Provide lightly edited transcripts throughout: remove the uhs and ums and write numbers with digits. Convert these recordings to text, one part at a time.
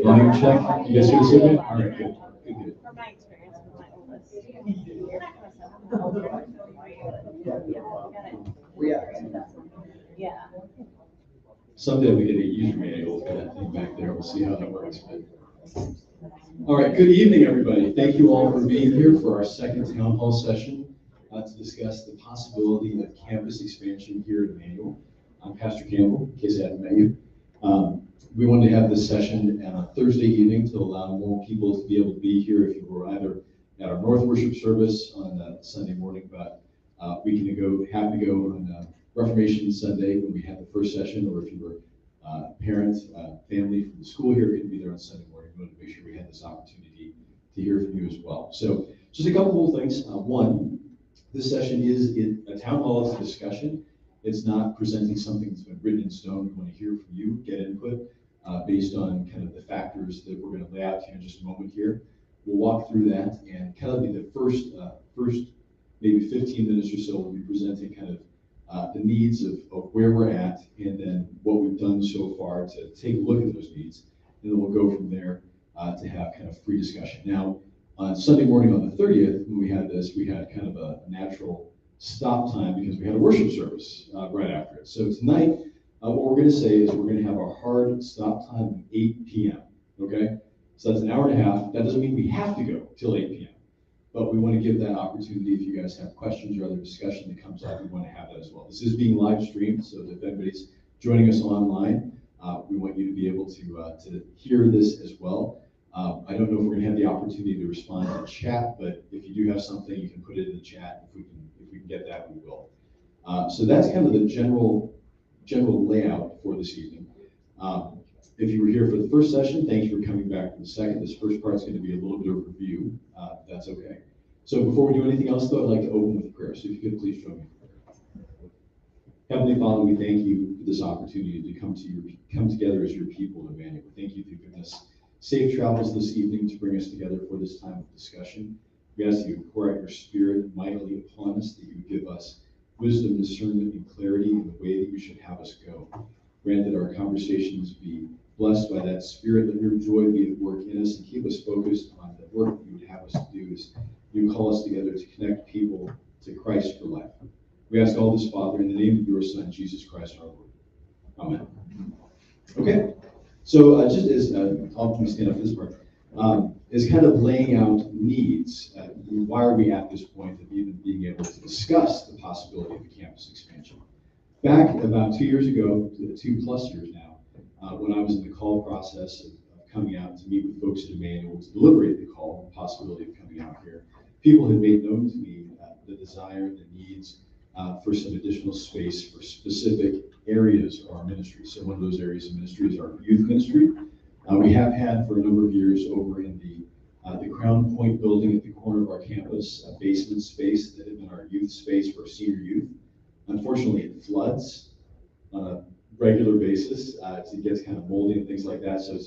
Volume check. You guys hear the signal? All right, good. Good. Someday we get a user manual for that thing back there. We'll see how that works. All right, good evening, everybody. Thank you all for being here for our second town hall session to discuss the possibility of campus expansion here at Immanuel. I'm Pastor Campbell, in case I haven't met you. We wanted to have this session on a Thursday evening to allow more people to be able to be here if you were either at our North Worship service on Sunday morning, but we can have to go on Reformation Sunday when we had the first session, or if you were parent, family from the school here, couldn't be there on Sunday morning. We wanted to make sure we had this opportunity to hear from you as well. So just a couple cool things. One, this session is a town hall. It's a discussion. It's not presenting something that's been written in stone. We want to hear from you, get input based on kind of the factors that we're going to lay out to you in just a moment here. We'll walk through that, and kind of be the first maybe 15 minutes or so, we'll be presenting kind of the needs of where we're at, and then what we've done so far to take a look at those needs. And then we'll go from there to have kind of free discussion. Now, on Sunday morning on the 30th, when we had this, we had kind of a natural stop time because we had a worship service right after it. So tonight, what we're going to say is we're going to have our hard stop time of 8 p.m., okay? So that's an hour and a half. That doesn't mean we have to go till 8 p.m., but we want to give that opportunity. If you guys have questions or other discussion that comes up, we want to have that as well. This is being live streamed, so if anybody's joining us online, we want you to be able to hear this as well. I don't know if we're going to have the opportunity to respond to chat, but if you do have something, you can put it in the chat. If we can get that, we will. So that's kind of the general layout for this evening. If you were here for the first session, thanks for coming back for the second. This first part is going to be a little bit of review. That's okay. So before we do anything else, though, I'd like to open with prayer. So if you could please join me. Heavenly Father, we thank you for this opportunity to come together as your people, Immanuel. Thank you for giving us safe travels this evening to bring us together for this time of discussion. We ask that you pour out your Spirit mightily upon us, that you give us wisdom, discernment, and clarity in the way that you should have us go. Grant that our conversations be blessed by that Spirit. Let your joy be at work in us and keep us focused on the work that you would have us to do as you call us together to connect people to Christ for life. We ask all this, Father, in the name of your Son, Jesus Christ our Lord. Amen. Okay, so just as, I'll stand up for this part, is kind of laying out needs. Why are we at this point of even being able to discuss the possibility of a campus expansion? Back about 2 years ago, 2+ years now, when I was in the call process of coming out to meet with folks at Immanuel to deliberate the call, the possibility of coming out here, people had made known to me the desire, the needs for some additional space for specific areas of our ministry. So one of those areas of ministry is our youth ministry. We have had for a number of years over in the Crown Point building at the corner of our campus, a basement space that had been our youth space for senior youth. Unfortunately, it floods on a regular basis. It gets kind of moldy and things like that. So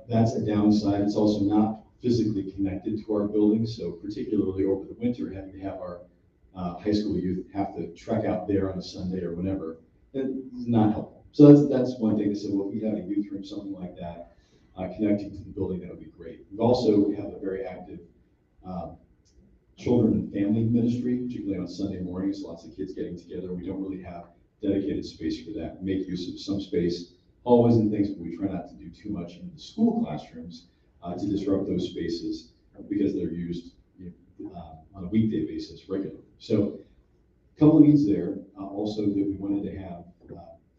that's a downside. It's also not physically connected to our building. So particularly over the winter, having to have our high school youth have to trek out there on a Sunday or whenever, it's not helpful. So that's one thing. They said, well, if we had a youth room, something like that, connecting to the building, that would be great. We also have a very active children and family ministry, particularly on Sunday mornings, lots of kids getting together. We don't really have dedicated space for that. We make use of some space, hallways and things, but we try not to do too much in the school classrooms to disrupt those spaces because they're used on a weekday basis regularly. So a couple of needs there. Also that we wanted to have,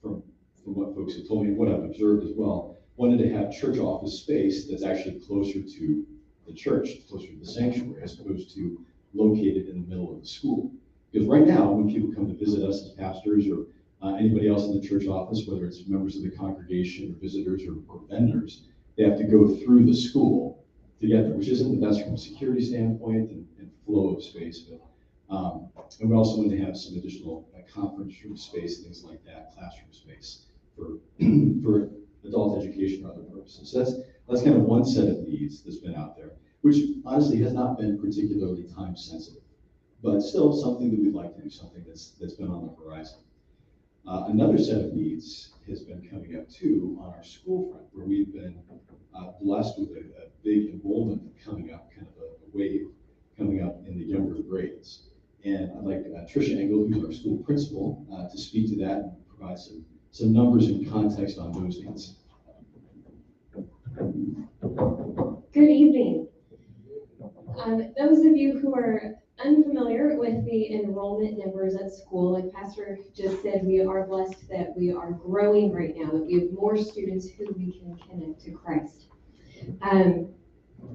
from what folks have told me, what I've observed as well, wanted to have church office space that's actually closer to the church, closer to the sanctuary, as opposed to located in the middle of the school. Because right now, when people come to visit us as pastors or anybody else in the church office, whether it's members of the congregation or visitors or vendors, they have to go through the school to get there, which isn't the best from a security standpoint and flow of space. But and we also want to have some additional conference room space, things like that, classroom space for for adult education or other purposes. So that's kind of one set of needs that's been out there, which honestly has not been particularly time sensitive, but still something that we'd like to do, something that's been on the horizon. Another set of needs has been coming up too on our school front, where we've been blessed with a big enrollment coming up, kind of a wave coming up in the younger grades. And I'd like Tricia Engel, who's our school principal, to speak to that and provide some numbers and context on those needs. Good evening. Those of you who are unfamiliar with the enrollment numbers at school, like Pastor just said, we are blessed that we are growing right now, that we have more students who we can connect to Christ.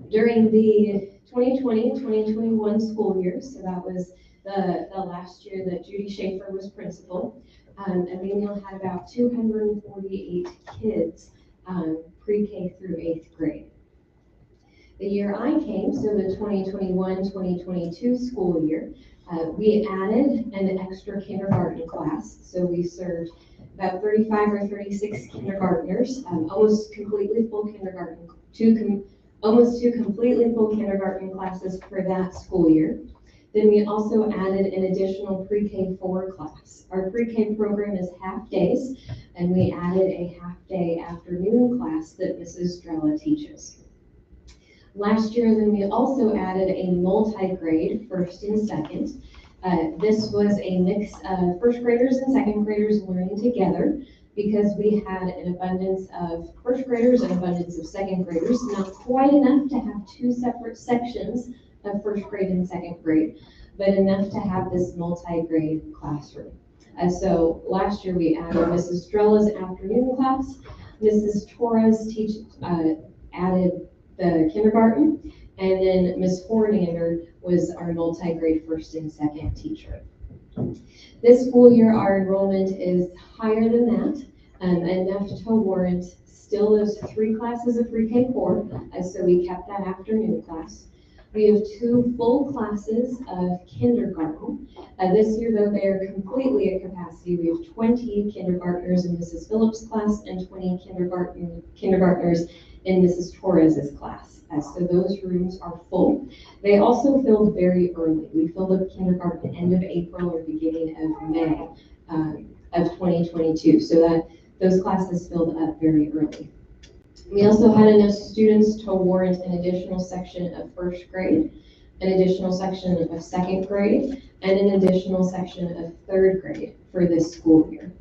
During the 2020-2021 school year, so that was the last year that Judy Schaefer was principal, Immanuel had about 248 kids pre-K through 8th grade. The year I came, so the 2021-2022 school year, we added an extra kindergarten class. So we served about 35 or 36 kindergartners, almost completely full almost two completely full kindergarten classes for that school year. Then we also added an additional pre-K4 class. Our pre-K program is half days, and we added a half-day afternoon class that Mrs. Drella teaches. Last year, then we also added a multi-grade first and second. This was a mix of first graders and second graders learning together because we had an abundance of first graders and abundance of second graders, not quite enough to have two separate sections of first grade and second grade, but enough to have this multi-grade classroom. So last year we added Mrs. Drella's afternoon class. Mrs. Torres added the kindergarten, and then Ms. Hornander was our multi-grade first and second teacher. This school year, our enrollment is higher than that, enough to warrant still those 3 classes of pre-K4, so we kept that afternoon class. We have 2 full classes of kindergarten. This year, though, they are completely at capacity. We have 20 kindergartners in Mrs. Phillips' class and 20 kindergartners in Mrs. Torres's class. So those rooms are full. They also filled very early. We filled up kindergarten end of April or beginning of May of 2022. So that those classes filled up very early. We also had enough students to warrant an additional section of first grade, an additional section of second grade, and an additional section of third grade for this school year.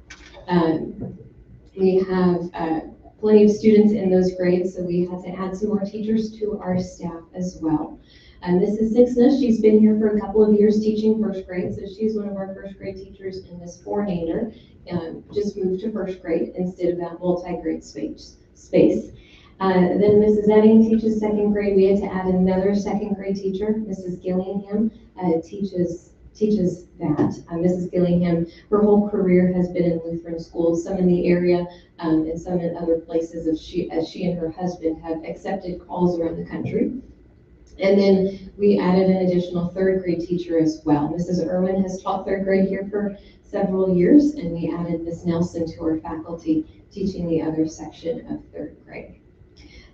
We have plenty of students in those grades, so we had to add some more teachers to our staff as well. Mrs. Sixna, she's been here for a couple of years teaching first grade, so she's one of our first grade teachers, and Ms. Fornander just moved to first grade instead of that multi-grade space. Then Mrs. Edding teaches second grade. We had to add another second grade teacher. Mrs. Gillingham teaches that. Mrs. Gillingham, her whole career has been in Lutheran schools, some in the area and some in other places as she and her husband have accepted calls around the country. And then we added an additional third grade teacher as well. Mrs. Irwin has taught third grade here for several years, and we added Ms. Nelson to our faculty teaching the other section of third grade.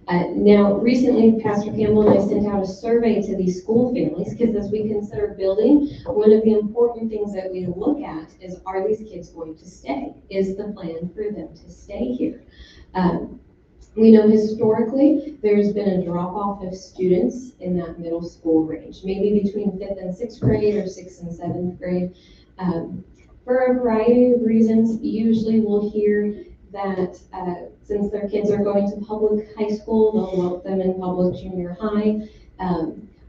Now, recently, Pastor Campbell and I sent out a survey to these school families because as we consider building, one of the important things that we look at is, are these kids going to stay? Is the plan for them to stay here? We know historically there's been a drop-off of students in that middle school range, maybe between 5th and 6th grade or 6th and 7th grade. For a variety of reasons, usually we'll hear that since their kids are going to public high school, they'll lump them in public junior high,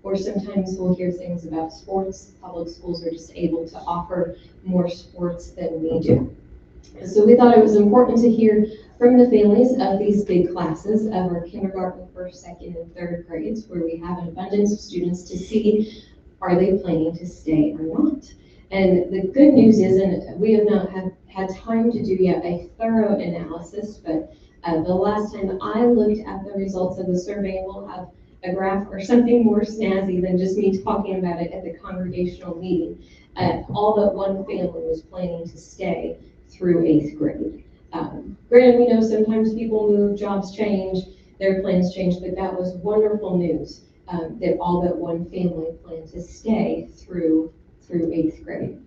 or sometimes we'll hear things about sports. Public schools are just able to offer more sports than we do. So we thought it was important to hear from the families of these big classes of our kindergarten, first, second, and third grades, where we have an abundance of students, to see, are they planning to stay or not? And the good news is, and we have not had time to do yet a thorough analysis, but the last time I looked at the results of the survey, we'll have a graph or something more snazzy than just me talking about it at the congregational meeting. All but one family was planning to stay through 8th grade. Granted, we know sometimes people move, jobs change, their plans change, but that was wonderful news that all but one family planned to stay through 8th grade.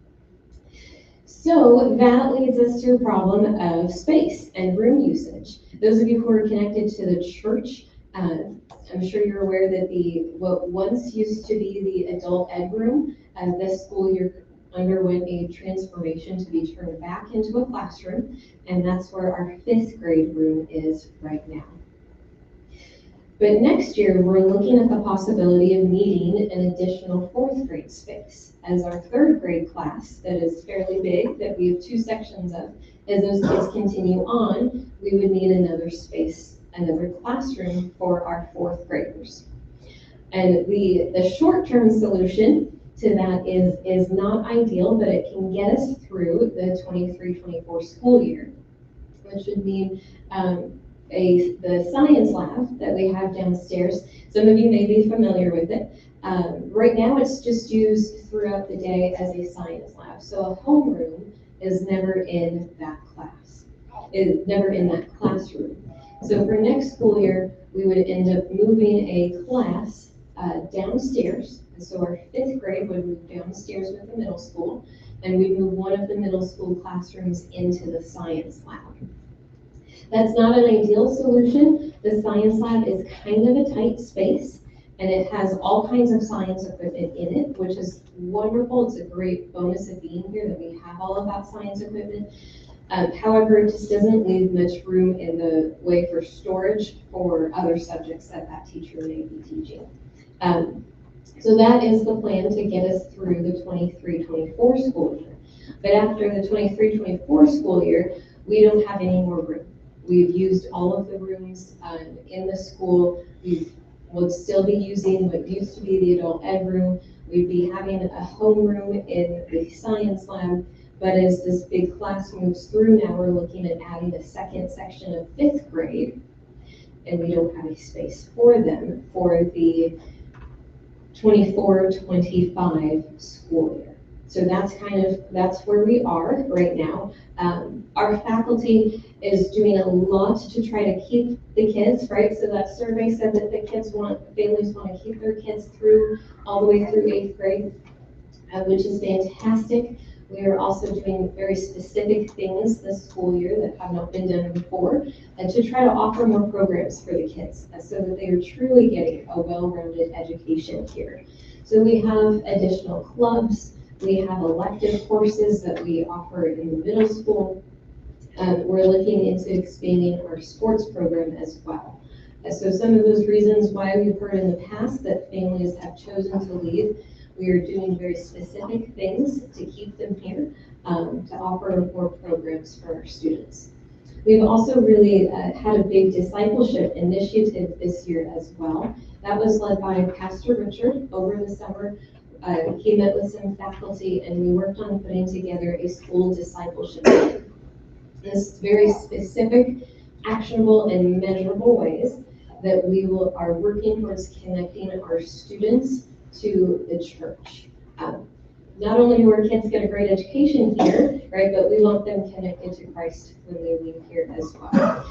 So that leads us to a problem of space and room usage. Those of you who are connected to the church, I'm sure you're aware that what once used to be the adult ed room, this school year underwent a transformation to be turned back into a classroom, and that's where our 5th grade room is right now. But next year, we're looking at the possibility of needing an additional 4th grade space. As our 3rd grade class, that is fairly big, that we have 2 sections of, as those kids continue on, we would need another space, another classroom for our 4th graders. And the short-term solution to that is not ideal, but it can get us through the 23-24 school year, which would mean the science lab that we have downstairs. Some of you may be familiar with it. Right now it's just used throughout the day as a science lab. So a homeroom is never in that class, is never in that classroom. So for next school year, we would end up moving a class downstairs. And so our fifth grade would move downstairs with the middle school, and we move one of the middle school classrooms into the science lab. That's not an ideal solution. The science lab is kind of a tight space, and it has all kinds of science equipment in it, which is wonderful. It's a great bonus of being here that we have all of that science equipment. However, it just doesn't leave much room in the way for storage for other subjects that that teacher may be teaching. So that is the plan to get us through the 23-24 school year. But after the 23-24 school year, we don't have any more room. We've used all of the rooms in the school. We would still be using what used to be the adult ed room. We'd be having a homeroom in the science lab. But as this big class moves through, now we're looking at adding a second section of fifth grade, and we don't have a space for them for the 24-25 school year. So that's where we are right now. Our faculty is doing a lot to try to keep the kids, right? So that survey said that families want to keep their kids through all the way through 8th grade, which is fantastic. We are also doing very specific things this school year that have not been done before, and to try to offer more programs for the kids so that they are truly getting a well-rounded education here. So we have additional clubs, we have elective courses that we offer in the middle school. We're looking into expanding our sports program as well. So some of those reasons why we've heard in the past that families have chosen to leave, we are doing very specific things to keep them here, to offer more programs for our students. We've also really had a big discipleship initiative this year as well. That was led by Pastor Richard over the summer. He met with some faculty and we worked on putting together a school discipleship plan. This very specific, actionable, and measurable ways that we are working towards connecting our students to the church. Not only do our kids get a great education here, right, but we want them connected to Christ when they leave here as well.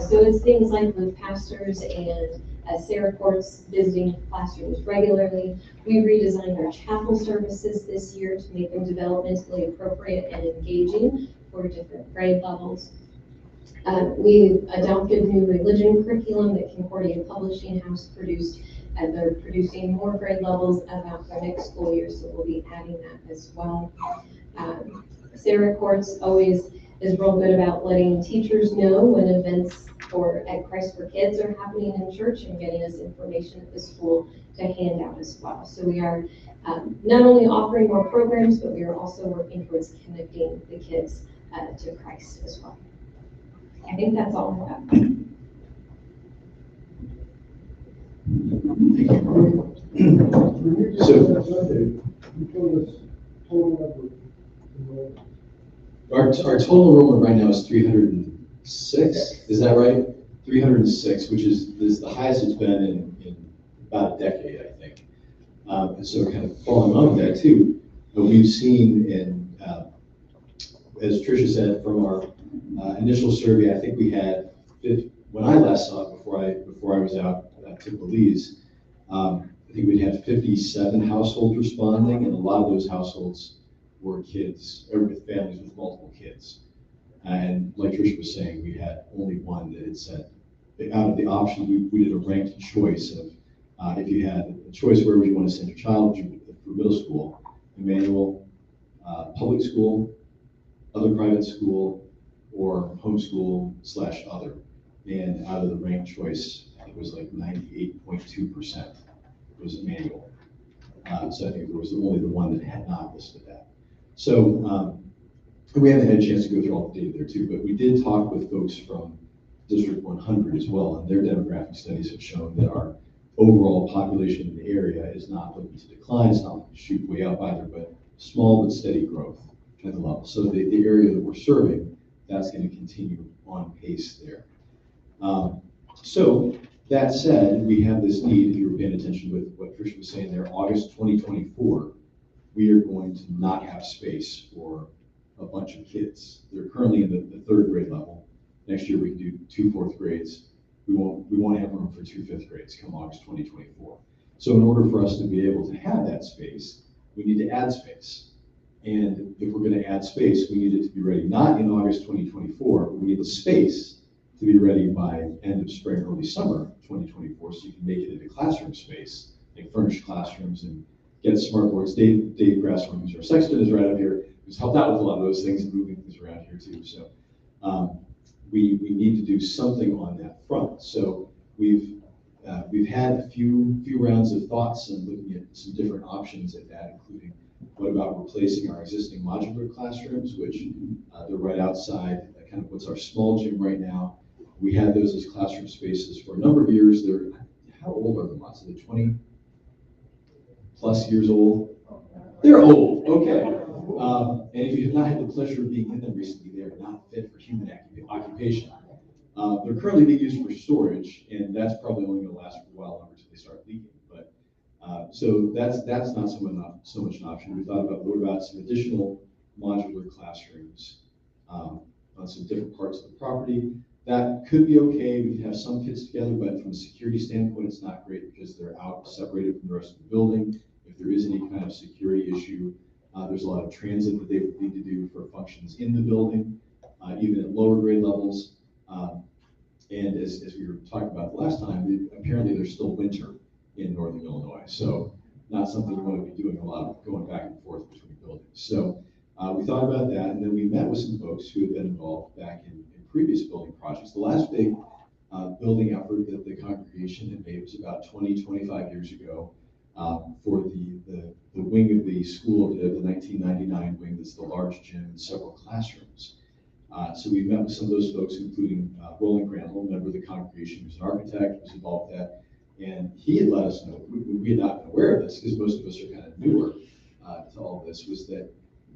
So it's things like with pastors and Sarah Courts visiting classrooms regularly. We redesigned our chapel services this year to make them developmentally appropriate and engaging for different grade levels. We adopted new religion curriculum that Concordia Publishing House produced, and they're producing more grade levels about the next school year, so we'll be adding that as well. Sarah Courts always is real good about letting teachers know when events at Christ for Kids are happening in church and getting us information at the school to hand out as well. So we are not only offering more programs, but we are also working towards connecting the kids to Christ as well. I think that's all I have. Our total enrollment right now is 306, is that right? 306, which is the highest it's been in about a decade, I think. And so kind of following on with that too, but we've seen as Tricia said, from our initial survey, I think we had, when I last saw it before I was out to Belize, I think we had 57 households responding, and a lot of those households were kids, or with families with multiple kids. And like Tricia was saying, we had only one that had said, out of the options, we did a ranked choice of, if you had a choice, where would you want to send your child for middle school, Immanuel, public school, other private school, or homeschool / other. And out of the ranked choice, I think it was like 98.2% was Immanuel. So I think there was only the one that had not listed that. So we haven't had a chance to go through all the data there too, but we did talk with folks from District 100 as well, and their demographic studies have shown that our overall population in the area is not looking to decline, it's not looking to shoot way up either, but small but steady growth at the level. So the area that we're serving, that's going to continue on pace there. So that said, we have this need, if you were paying attention with what Tricia was saying there, August 2024, we are going to not have space for a bunch of kids. They're currently in the 3rd grade level. Next year we can do 2 4th grades. We won't have room for 2 5th grades come August 2024. So in order for us to be able to have that space, we need to add space. And if we're going to add space, we need it to be ready, not in August 2024, but we need the space to be ready by end of spring, early summer 2024, so you can make it into classroom space, like furnished classrooms and get smart boards. Dave Grassman, who's our sexton, is right up here, who's helped out with a lot of those things and moving things around here too. So we need to do something on that front. So we've had a few rounds of thoughts and looking at some different options at that, including what about replacing our existing modular classrooms, which they're right outside kind of what's our small gym right now. We had those as classroom spaces for a number of years. How old are the mods? Are they 20 plus years old? They're old, okay. And if you have not had the pleasure of being in them recently, they are not fit for human occupation. They're currently being used for storage, and that's probably only going to last for a while longer until they start leaking. But so that's not so much an option. We thought about what about some additional modular classrooms on some different parts of the property. That could be okay. We could have some kids together, but from a security standpoint, it's not great because they're out separated from the rest of the building. If there is any kind of security issue, there's a lot of transit that they would need to do for functions in the building, even at lower grade levels. And as we were talking about the last time, apparently there's still winter in Northern Illinois. So not something you want to be doing a lot of going back and forth between buildings. So we thought about that, and then we met with some folks who had been involved back in previous building projects. The last big building effort that the congregation had made was about 25 years ago for the wing of the school, the 1999 wing, that's the large gym and several classrooms. So we met with some of those folks, including Roland Granville, a member of the congregation, who's an architect, who's involved with that. And he had let us know, we had not been aware of this because most of us are kind of newer to all of this, was that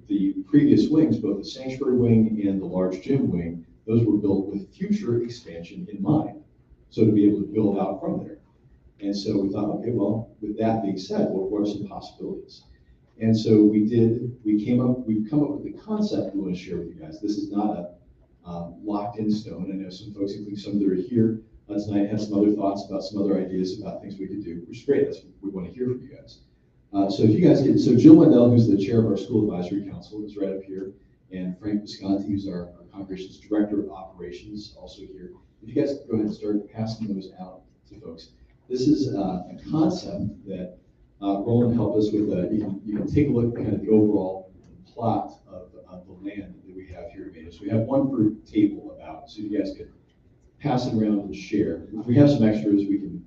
the previous wings, both the sanctuary wing and the large gym wing, those were built with future expansion in mind. So to be able to build out from there. And so we thought, okay, well, with that being said, what are some possibilities? And so we've come up with the concept we want to share with you guys. This is not a locked in stone. I know some folks, including some that are here tonight, have some other thoughts about some other ideas about things we could do, which is great. That's what we want to hear from you guys. So if you guys get, so Jill Wendell, who's the chair of our school advisory council, is right up here, and Frank Visconti, who's our congregation's director of operations, also here. If you guys go ahead and start passing those out to folks. This is a concept that Roland helped us with. You can take a look at kind of the overall plot of the land that we have here today. So we have one per table about, so you guys could pass it around and share. If we have some extras, we can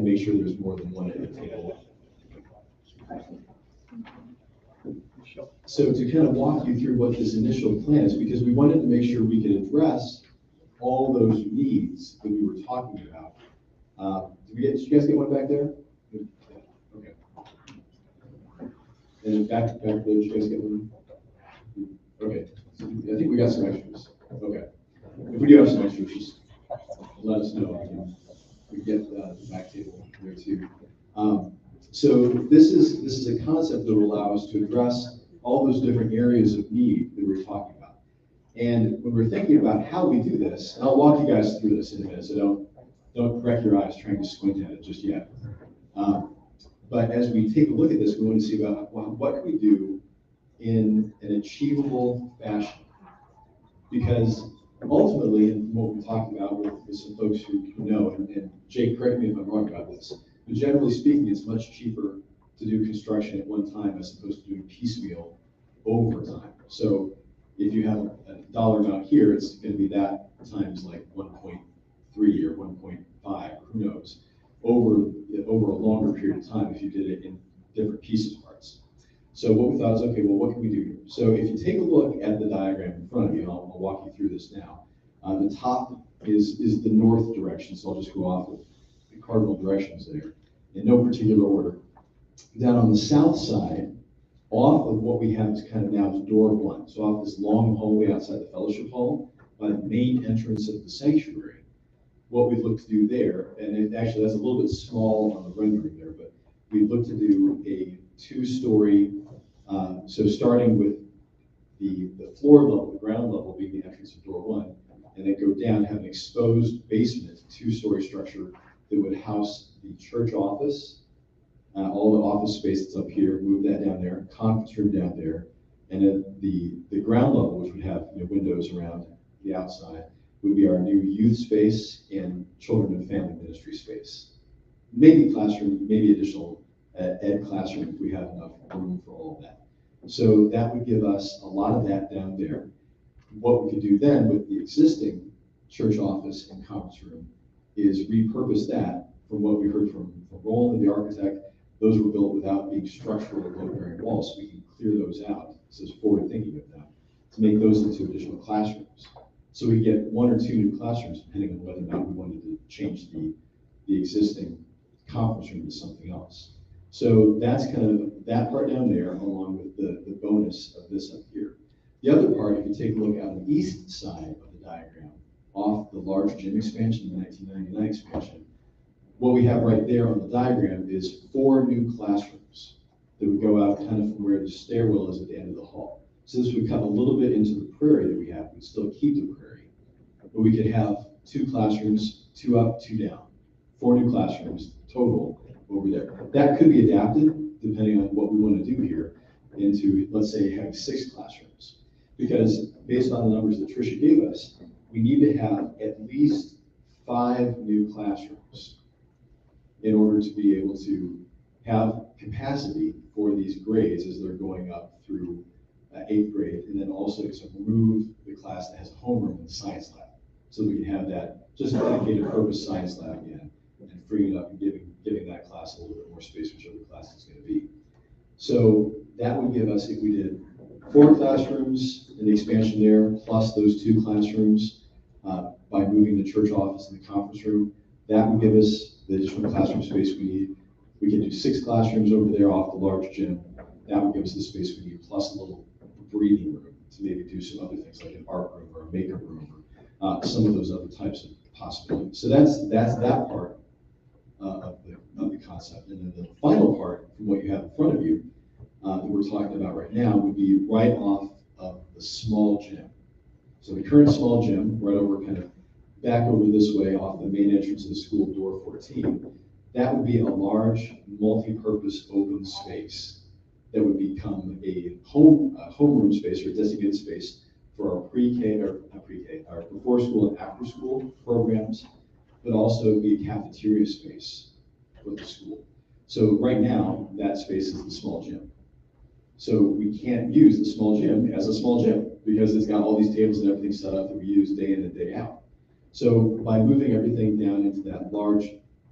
make sure there's more than one at the table. So to kind of walk you through what this initial plan is, because we wanted to make sure we could address all those needs that we were talking about. Did you guys get one back there? Okay. And then back there, did you guys get one? Okay. So I think we got some extras. Okay. If we do have some extras, just let us know. We get the back table there too. So this is a concept that will allow us to address all those different areas of need that we're talking about. And when we're thinking about how we do this, and I'll walk you guys through this in a minute, so don't crack your eyes trying to squint at it just yet. But as we take a look at this, we want to see about what can we do in an achievable fashion. Because ultimately, and what we talked about with some folks who know, and Jake, correct me if I'm wrong about this, but generally speaking, it's much cheaper to do construction at one time as opposed to doing piecemeal over time. So if you have a dollar amount here, it's going to be that times like 1.3 or 1.5, who knows, over a longer period of time if you did it in different pieces parts. So what we thought is, okay, well, what can we do here? So if you take a look at the diagram in front of you, and I'll walk you through this now. The top is the north direction, so I'll just go off of the cardinal directions there in no particular order. Down on the south side, off of what we have is kind of now is door one. So off this long hallway outside the fellowship hall, by the main entrance of the sanctuary, what we've looked to do there, and it actually that's a little bit small on the rendering there, but we've looked to do a 2-story, so starting with the floor level, the ground level being the entrance of door one, and then go down, have an exposed basement, 2-story structure that would house the church office, all the office space that's up here, move that down there, conference room down there, and then the ground level, which would have windows around the outside, would be our new youth space and children and family ministry space. Maybe classroom, maybe additional ed classroom if we have enough room for all of that. So that would give us a lot of that down there. What we could do then with the existing church office and conference room is repurpose that from what we heard from Roland, the architect. Those were built without being structural load-bearing walls, so we can clear those out. So it's forward thinking of them to make those into additional classrooms. So we get 1 or 2 new classrooms, depending on whether or not we wanted to change the existing conference room to something else. So that's kind of that part down there, along with the bonus of this up here. The other part, if you take a look on the east side of the diagram, off the large gym expansion, the 1999 expansion, what we have right there on the diagram is 4 new classrooms that would go out kind of from where the stairwell is at the end of the hall. So this would cut a little bit into the prairie that we have. We'd still keep the prairie, but we could have 2 classrooms, 2 up, 2 down, 4 new classrooms total over there. That could be adapted depending on what we want to do here into, let's say, having 6 classrooms. Because based on the numbers that Tricia gave us, we need to have at least 5 new classrooms in order to be able to have capacity for these grades as they're going up through 8th grade, and then also to remove the class that has a homeroom and science lab, so that we can have that just dedicated purpose science lab again, and freeing it up and giving that class a little bit more space, whichever class it's going to be. So that would give us, if we did 4 classrooms in the expansion there, plus those 2 classrooms by moving the church office and the conference room, that would give us the additional classroom space we need. We can do 6 classrooms over there off the large gym. That would give us the space we need, plus a little breathing room to maybe do some other things like an art room or a maker room or some of those other types of possibilities. So that's that part of the concept. And then the final part from what you have in front of you that we're talking about right now would be right off of the small gym. So the current small gym, right over kind of back over this way off the main entrance of the school, door 14, that would be a large multi-purpose open space that would become a homeroom space or designated space for our pre-K or not pre-K, our before school and after school programs, but also be a cafeteria space for the school. So right now, that space is the small gym. So we can't use the small gym as a small gym because it's got all these tables and everything set up that we use day in and day out. So by moving everything down into that large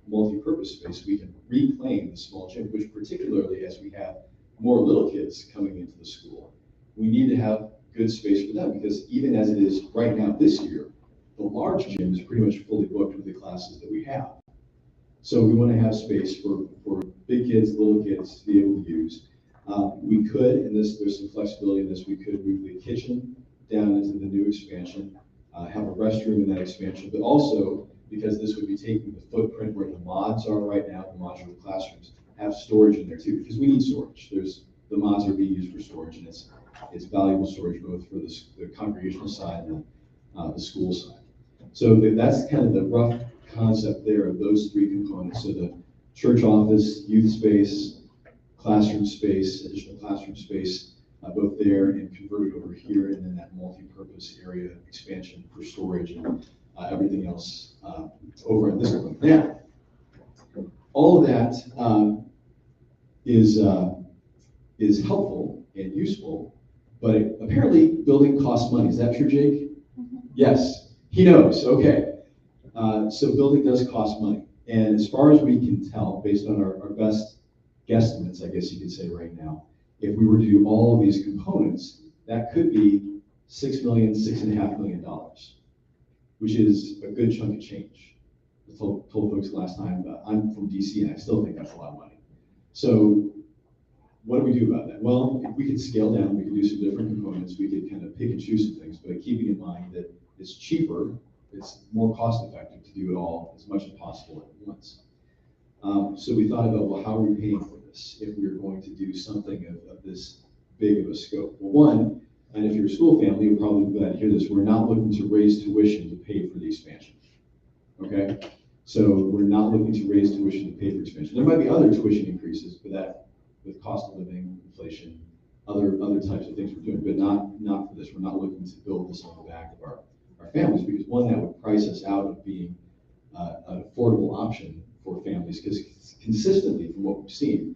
multi-purpose space, we can reclaim the small gym, which particularly as we have more little kids coming into the school, we need to have good space for them, because even as it is right now this year, the large gym is pretty much fully booked with the classes that we have. So we want to have space for big kids, little kids to be able to use. We could, and there's some flexibility in this, we could move the kitchen down into the new expansion, have a restroom in that expansion, but also, because this would be taking the footprint where the mods are right now, the modular classrooms, have storage in there too, because we need storage. The mods are being used for storage, and it's valuable storage both for the congregational side and the school side. So that's kind of the rough concept there of those 3 components. So the church office, youth space, classroom space, additional classroom space, both there and converted over here, and then that multi-purpose area expansion for storage and everything else over at this point. Now, all of that is helpful and useful, but apparently building costs money. Is that true, Jake? Mm-hmm. Yes, he knows. Okay. So building does cost money. And as far as we can tell, based on our best guesstimates, I guess you could say right now, if we were to do all of these components, that could be $6 million, $6.5 million, which is a good chunk of change. I told folks last time, I'm from DC and I still think that's a lot of money. So what do we do about that? Well, if we could scale down, we could do some different components, we could kind of pick and choose some things, but keeping in mind that it's cheaper, it's more cost effective to do it all as much as possible at once. So we thought about, well, how are we paying for this if we were going to do something of this big of a scope? Well, one, and if you're a school family, you're probably glad to hear this, we're not looking to raise tuition to pay for the expansion, okay? So we're not looking to raise tuition to pay for expansion. There might be other tuition increases, but that with cost of living, inflation, other types of things we're doing, but not for this. We're not looking to build this on the back of our families, because one, that would price us out of being an affordable option for families, because consistently from what we've seen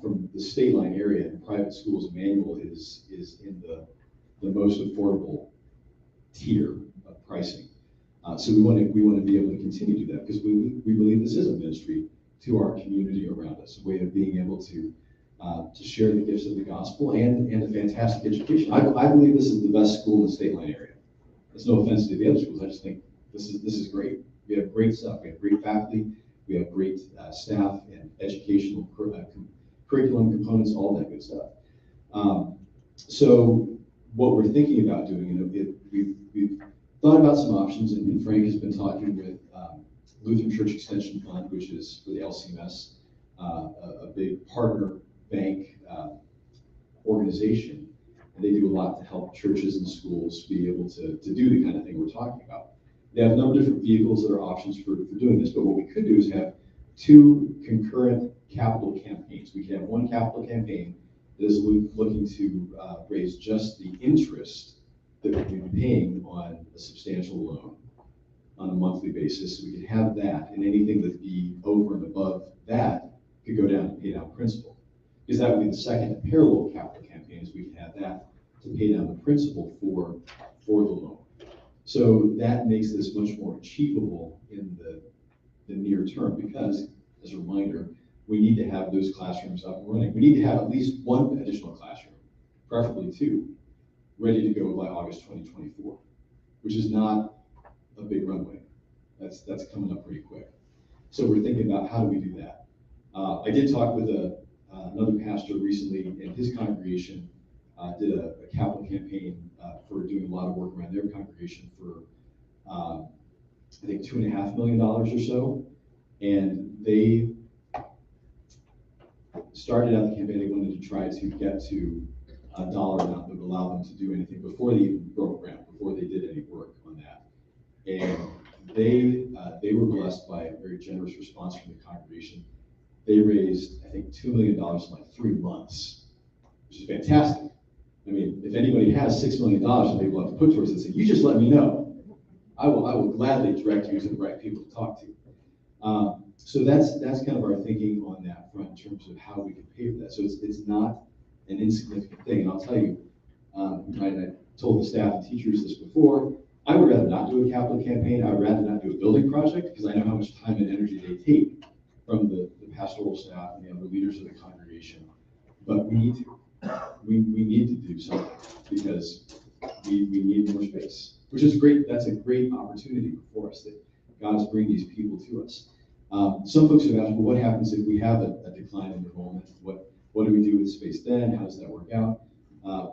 from the state line area and private schools, Immanuel is in the most affordable tier of pricing. So we want to be able to continue to do that, because we believe this is a ministry to our community around us, a way of being able to share the gifts of the gospel and a fantastic education. I believe this is the best school in the state line area. It's no offense to the other schools. I just think this is great. We have great stuff. We have great faculty. We have great staff and educational curriculum components, all that good stuff. So what we're thinking about doing, we've thought about some options, and Frank has been talking with Lutheran Church Extension Fund, which is for the LCMS, a big partner bank organization, and they do a lot to help churches and schools be able to do the kind of thing we're talking about. They have a number of different vehicles that are options for doing this, but what we could do is have two concurrent capital campaigns. We can have one capital campaign that is looking to raise just the interest that we'd be paying on a substantial loan on a monthly basis. So we could have that, and anything that'd be over and above that could go down to pay down principal. Because that would be the second parallel capital campaign, is we can have that to pay down the principal for the loan. So that makes this much more achievable in the near term, because, as a reminder, we need to have those classrooms up and running. We need to have at least one additional classroom, preferably two, ready to go by August 2024, which is not a big runway. That's coming up pretty quick. So we're thinking about how do we do that. I did talk with another pastor recently, and his congregation did a capital campaign for doing a lot of work around their congregation for, I think, $2.5 million or so. And they started out the campaign, they wanted to try to get to a dollar amount that would allow them to do anything before they even broke ground, before they did any work on that. And they were blessed by a very generous response from the congregation. They raised, I think, $2 million in like 3 months, which is fantastic. I mean, if anybody has $6 million that they want to put towards this, you just let me know. I will gladly direct you to the right people to talk to. So that's kind of our thinking on that front in terms of how we can pay for that. So it's not an insignificant thing. And I'll tell you, I told the staff and teachers this before, I would rather not do a capital campaign. I would rather not do a building project, because I know how much time and energy they take from the pastoral staff and the other leaders of the congregation. But we need to. We need to do something, because we need more space, which is great. That's a great opportunity for us, that God is bringing these people to us. Some folks have asked, well, what happens if we have a decline in enrollment? What do we do with space then? How does that work out?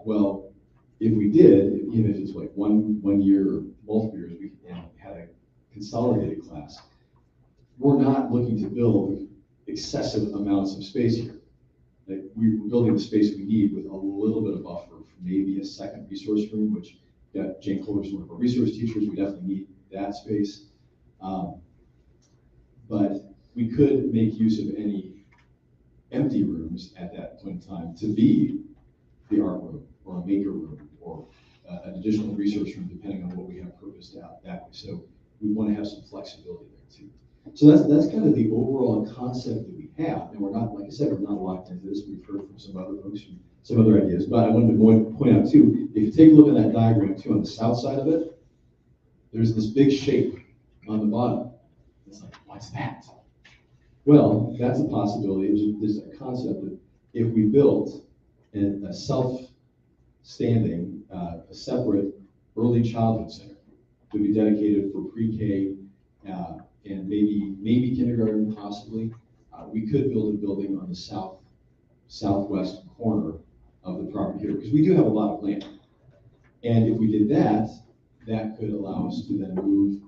Well, if we did, even if it's like one year or multiple years, and had a consolidated class, we're not looking to build excessive amounts of space here. Like, we're building the space we need with a little bit of buffer for maybe a second resource room, which Jane Kohler's one of our resource teachers. We definitely need that space. But we could make use of any empty rooms at that point in time to be the art room or a maker room or an additional resource room, depending on what we have purposed out that way. So we want to have some flexibility there too. So that's kind of the overall concept that we have. And we're not, like I said, we're not locked into this. We've heard from some other folks, from some other ideas. But I wanted to point out too, if you take a look at that diagram too, on the south side of it, there's this big shape on the bottom. It's like, what's that? Well, that's a possibility. There's a concept that if we built a self-standing, a separate early childhood center to be dedicated for pre-K and maybe kindergarten, possibly, we could build a building on the southwest corner of the property here, because we do have a lot of land. And if we did that, that could allow us to then move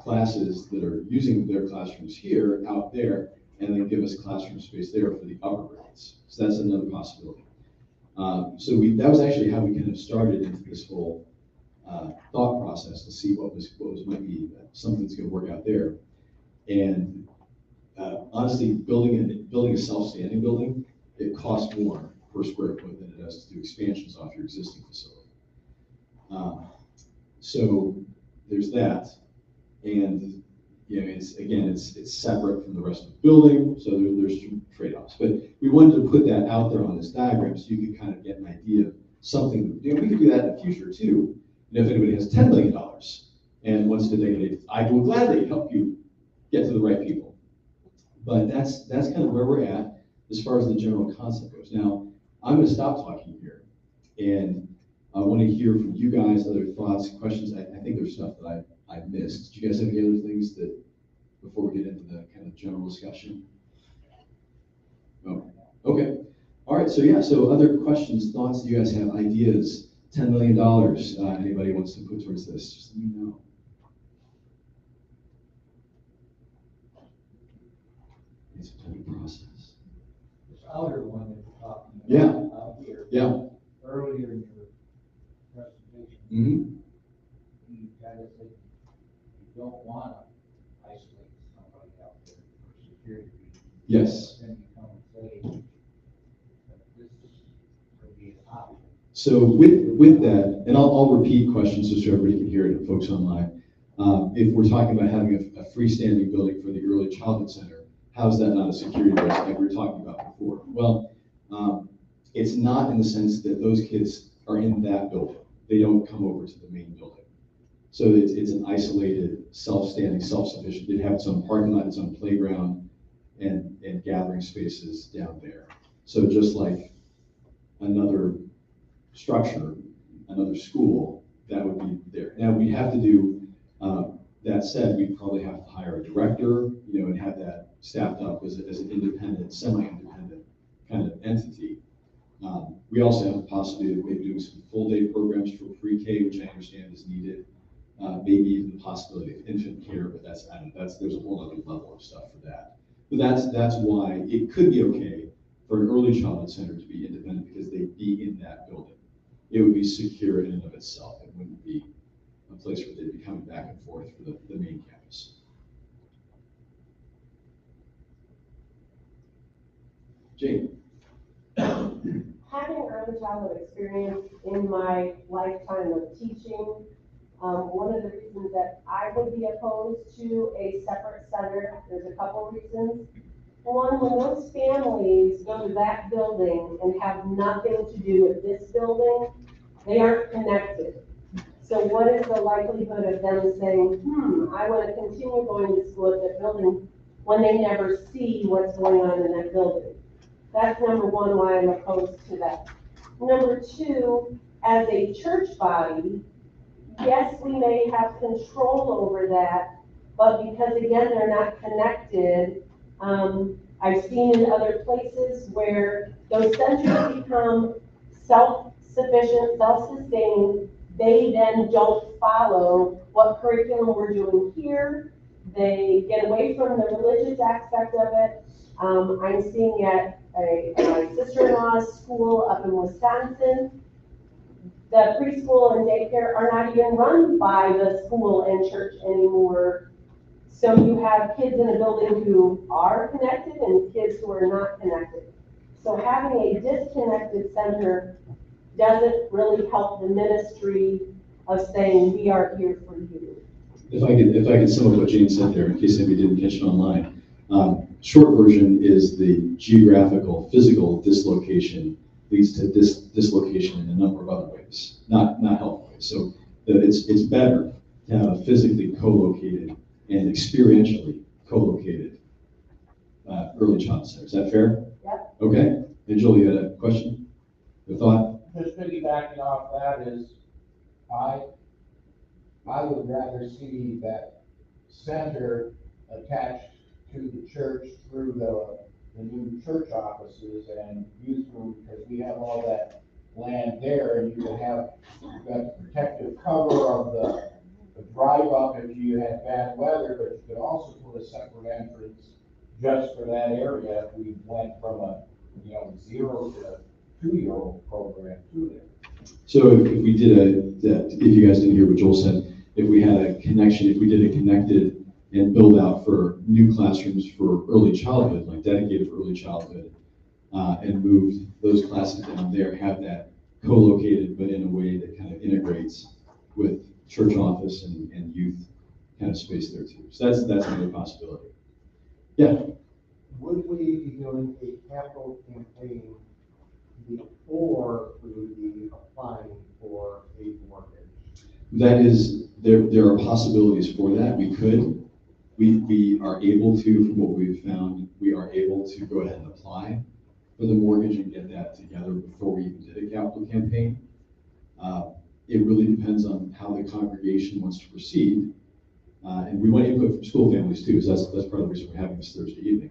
classes that are using their classrooms here out there, and then give us classroom space there for the upper grades. So that's another possibility. So that was actually how we kind of started into this whole thought process to see what might be something that's going to work out there. And honestly, building a self-standing building, it costs more per square foot than it does to do expansions off your existing facility. So there's that, and it's separate from the rest of the building, so there's some trade-offs. But we wanted to put that out there on this diagram so you could kind of get an idea of something. We could do that in the future too. If anybody has $10 million and wants to dedicate it, I will gladly help you get to the right people. But that's kind of where we're at as far as the general concept goes. Now, I'm going to stop talking here, and I want to hear from you guys, other thoughts, questions. I think there's stuff that I missed. Do you guys have any other things that, before we get into the kind of general discussion? Oh, okay. All right, so other questions, thoughts, do you guys have ideas? $10 million, anybody wants to put towards this, just let me know. It's a type of process. This outer one that you're talking about. Yeah. Out here. Yeah. Earlier in your presentation. Mm-hmm. You kind of said you don't want to isolate somebody out there for security reasons. Yes. Then you come and say that this would be an option. So with that, and I'll repeat questions just so everybody can hear it, and folks online. If we're talking about having a freestanding building for the early childhood center, how is that not a security risk like we were talking about before? Well, it's not in the sense that those kids are in that building. They don't come over to the main building. So it's an isolated, self-standing, self-sufficient. It has its own parking lot, its own playground, and gathering spaces down there. So just like another structure, another school, that would be there. Now we have to do, that said, we'd probably have to hire a director, and have that staffed up as an independent, semi-independent kind of entity. We also have the possibility of maybe doing some full-day programs for pre-K, which I understand is needed. Maybe even the possibility of infant care, but there's a whole other level of stuff for that. But that's why it could be okay for an early childhood center to be independent, because they'd be in that building. It would be secure in and of itself. It wouldn't be a place where they'd be coming back and forth for the main campus. Jane. Having early childhood experience in my lifetime of teaching, one of the reasons that I would be opposed to a separate center, there's a couple reasons. One, when those families go to that building and have nothing to do with this building, they aren't connected. So what is the likelihood of them saying, I want to continue going to school at that building when they never see what's going on in that building? That's number one, why I'm opposed to that. Number two, as a church body, yes, we may have control over that, but because again, they're not connected, I've seen in other places where those centers become self-sufficient, self-sustaining. They then don't follow what curriculum we're doing here. They get away from the religious aspect of it. I'm seeing at my sister-in-law's school up in Wisconsin, the preschool and daycare are not even run by the school and church anymore. So you have kids in a building who are connected and kids who are not connected. So having a disconnected center doesn't really help the ministry of saying, we are here for you. If I could sum up what Jane said there, in case anybody didn't catch it online. Short version is the geographical, physical dislocation leads to dislocation in a number of other ways, not helpful ways. So it's better to have a physically co-located and experientially co-located early child center. Is that fair? Yep. Okay. And Joel, you had a question? A thought? Just piggybacking off that is, I would rather see that center attached to the church through the new church offices and youth room, because we have all that land there, and you can have, you've got the protective cover of the drive up if you had bad weather, but you could also put a separate entrance just for that area if we went from a 0 to 2-year-old program to there. So if we did if you guys didn't hear what Joel said, if we had a connection, if we did a connected and build out for new classrooms for early childhood, like dedicated for early childhood, and moved those classes down there, have that co-located, but in a way that kind of integrates with church office and youth kind of space there too. So that's another possibility. Yeah. Would we be doing a capital campaign before we would be applying for a mortgage? That is, there are possibilities for that. We could. We are able to, from what we've found, we are able to go ahead and apply for the mortgage and get that together before we even did a capital campaign. It really depends on how the congregation wants to proceed. And we want input from school families too, so that's part of the reason we're having this Thursday evening.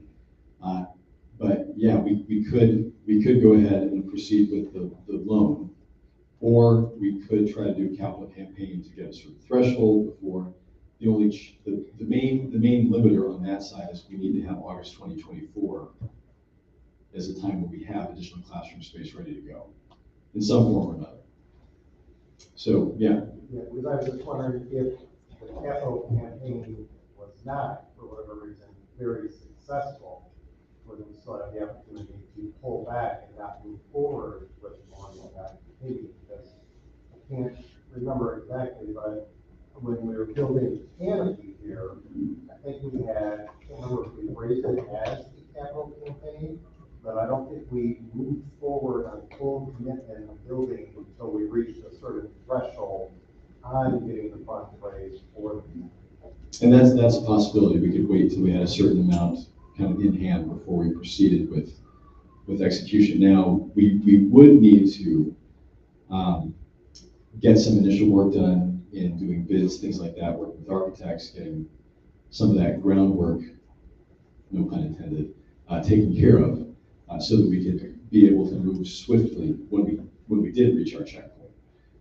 But yeah, we could go ahead and proceed with the loan, or we could try to do a capital campaign to get a certain threshold before. The main limiter on that side is we need to have August 2024 as a time when we have additional classroom space ready to go in some form or another. So yeah. Yeah, because I was just wondering if the capital campaign was not, for whatever reason, very successful, whether we still have the opportunity to pull back and not move forward with more of that maybe, because I can't remember exactly, but when we were building the canopy here, I think we had, I can't remember if we raised it as the capital campaign, but I don't think we moved forward on full commitment of building until we reached a certain threshold on getting the funds raised for the campaign. And that's a possibility. We could wait till we had a certain amount kind of in hand before we proceeded with execution. Now, we would need to get some initial work done in doing bids, things like that, working with architects, getting some of that groundwork, no pun intended, taken care of, so that we could be able to move swiftly when we did reach our checkpoint.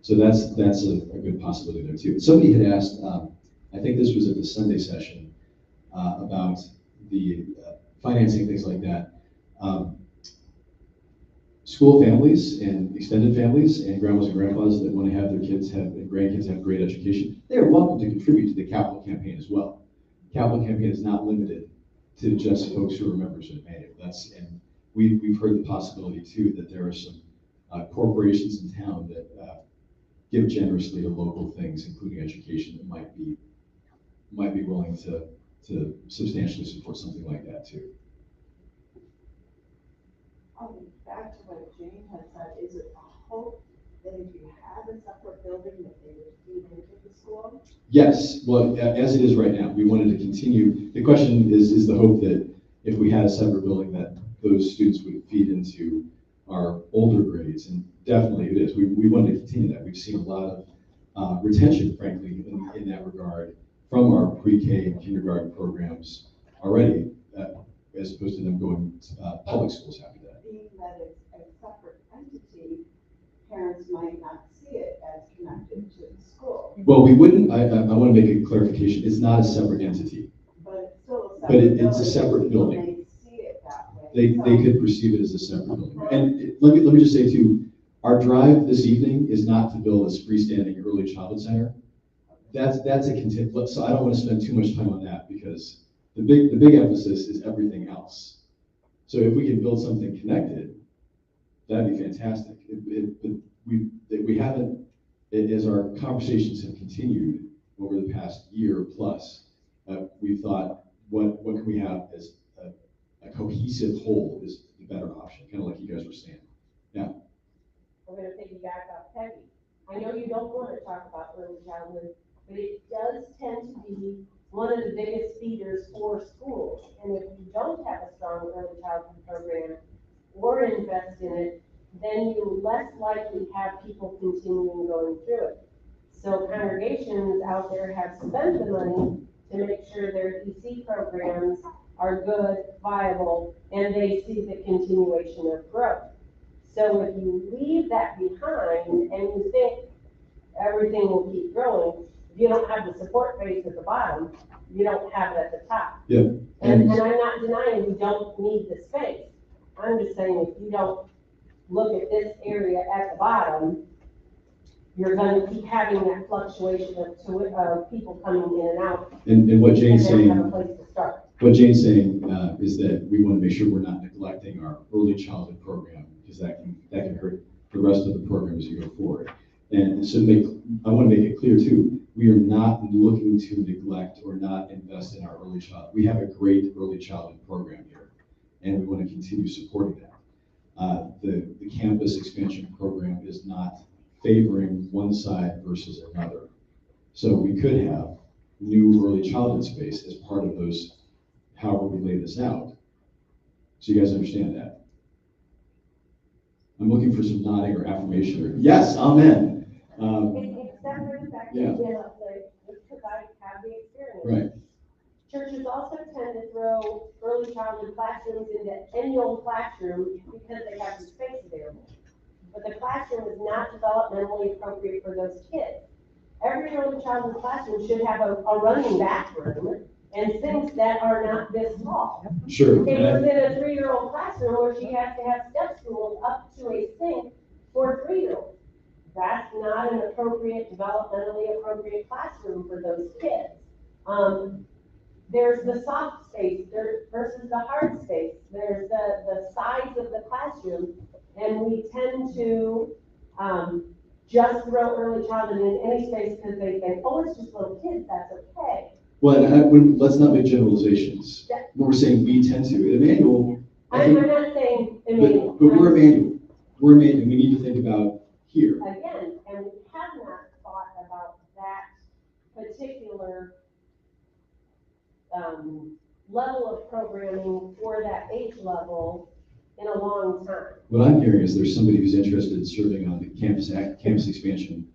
So that's a good possibility there too. Somebody had asked, I think this was at the Sunday session, about the financing, things like that. School families and extended families and grandmas and grandpas that want to have their kids and grandkids have great education, they are welcome to contribute to the capital campaign as well. Capital campaign is not limited to just folks who are members of Immanuel. And we've heard the possibility too that there are some corporations in town that give generously to local things, including education, that might be willing to substantially support something like that too. Back to what Jane had said, is it a hope that if you have a separate building that they would feed into the school? Yes, well, as it is right now, we wanted to continue. The question is the hope that if we had a separate building that those students would feed into our older grades, and definitely it is. We wanted to continue that. We've seen a lot of retention, frankly, in that regard from our pre-K and kindergarten programs already, as opposed to them going to public schools after that. Being that it's a separate entity, parents might not see it as connected to the school. Well, we wouldn't, I want to make a clarification. It's not a separate entity. But it's still a separate But building. it's a separate building. They see it that way. They could perceive it as a separate building. And let me just say too, our drive this evening is not to build a freestanding early childhood center. That's a contingent, so I don't want to spend too much time on that because the big emphasis is everything else. So if we can build something connected, that'd be fantastic. We haven't, as our conversations have continued over the past year plus, we've thought, what can we have as a cohesive whole is the better option, kind of like you guys were saying. Yeah. I'm gonna piggyback off Peggy. I know you don't want to talk about early childhood, but it does tend to be one of the biggest feeders for schools. And if you don't have a strong early childhood program or invest in it, then you less likely have people continuing going through it. So congregations out there have spent the money to make sure their EC programs are good, viable, and they see the continuation of growth. So if you leave that behind and you think everything will keep growing, if you don't have the support base at the bottom, you don't have it at the top. Yeah. And I'm not denying you don't need the space. I'm just saying if you don't look at this area at the bottom, you're gonna keep having that fluctuation of people coming in and out. And what Jane's And they don't saying, have a place to start. what Jane's saying is that we want to make sure we're not neglecting our early childhood program, because that can hurt the rest of the program as you go forward. And so I want to make it clear too, we are not looking to neglect or not invest in our early child. We have a great early childhood program here, and we want to continue supporting that. The campus expansion program is not favoring one side versus another. So we could have new early childhood space as part of those, however we lay this out. So you guys understand that? I'm looking for some nodding or affirmation. Or, yes, amen. Except for the fact Yeah. that, because I have the experience. Right. Churches also tend to throw early childhood classrooms into annual classrooms because they have the space available. But the classroom is not developmentally appropriate for those kids. Every early childhood classroom should have a running bathroom and sinks that are not this tall. Sure. If it's in a 3-year-old classroom where she has to have step stools up to a sink for a 3-year-old, that's not an appropriate, developmentally appropriate classroom for those kids. There's the soft space versus the hard space. There's the size of the classroom, and we tend to just throw early childhood in any space because they think, oh, it's just little kids, that's okay. Well, let's not make generalizations. Yeah. When we're saying we tend to, Immanuel, I'm not saying, but we're Immanuel. We're Immanuel, and we need to think about here. again, and we have not thought about that particular level of programming for that age level in a long time. What I'm hearing is there's somebody who's interested in serving on the campus expansion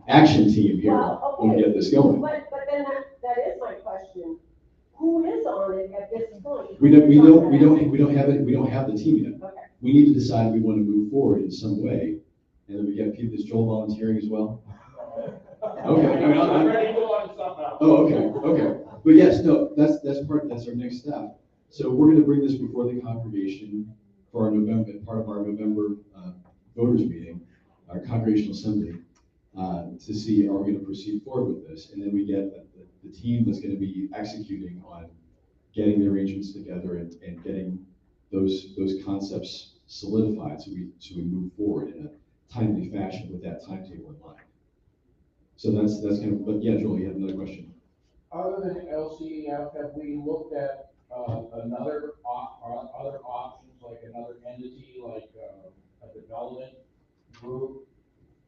action team here Well, when we get this going. But then that is my question. Who is on it at this point? We don't have the team yet. Okay. We need to decide we want to move forward in some way, and then we get people, is Joel volunteering as well? Okay. I mean, I'm ready to go on to something else. Oh, okay. But yes, no, that's our next step. So we're going to bring this before the congregation for our November, part of our November voters meeting, our congregational assembly, to see are we going to proceed forward with this, and then we get the team that's going to be executing on getting the arrangements together and getting those concepts solidified, so we move forward in a timely fashion with that timetable in mind. So that's kind of, but yeah, Joel, you had another question. Other than LCEF, have we looked at other options, like another entity, like a development group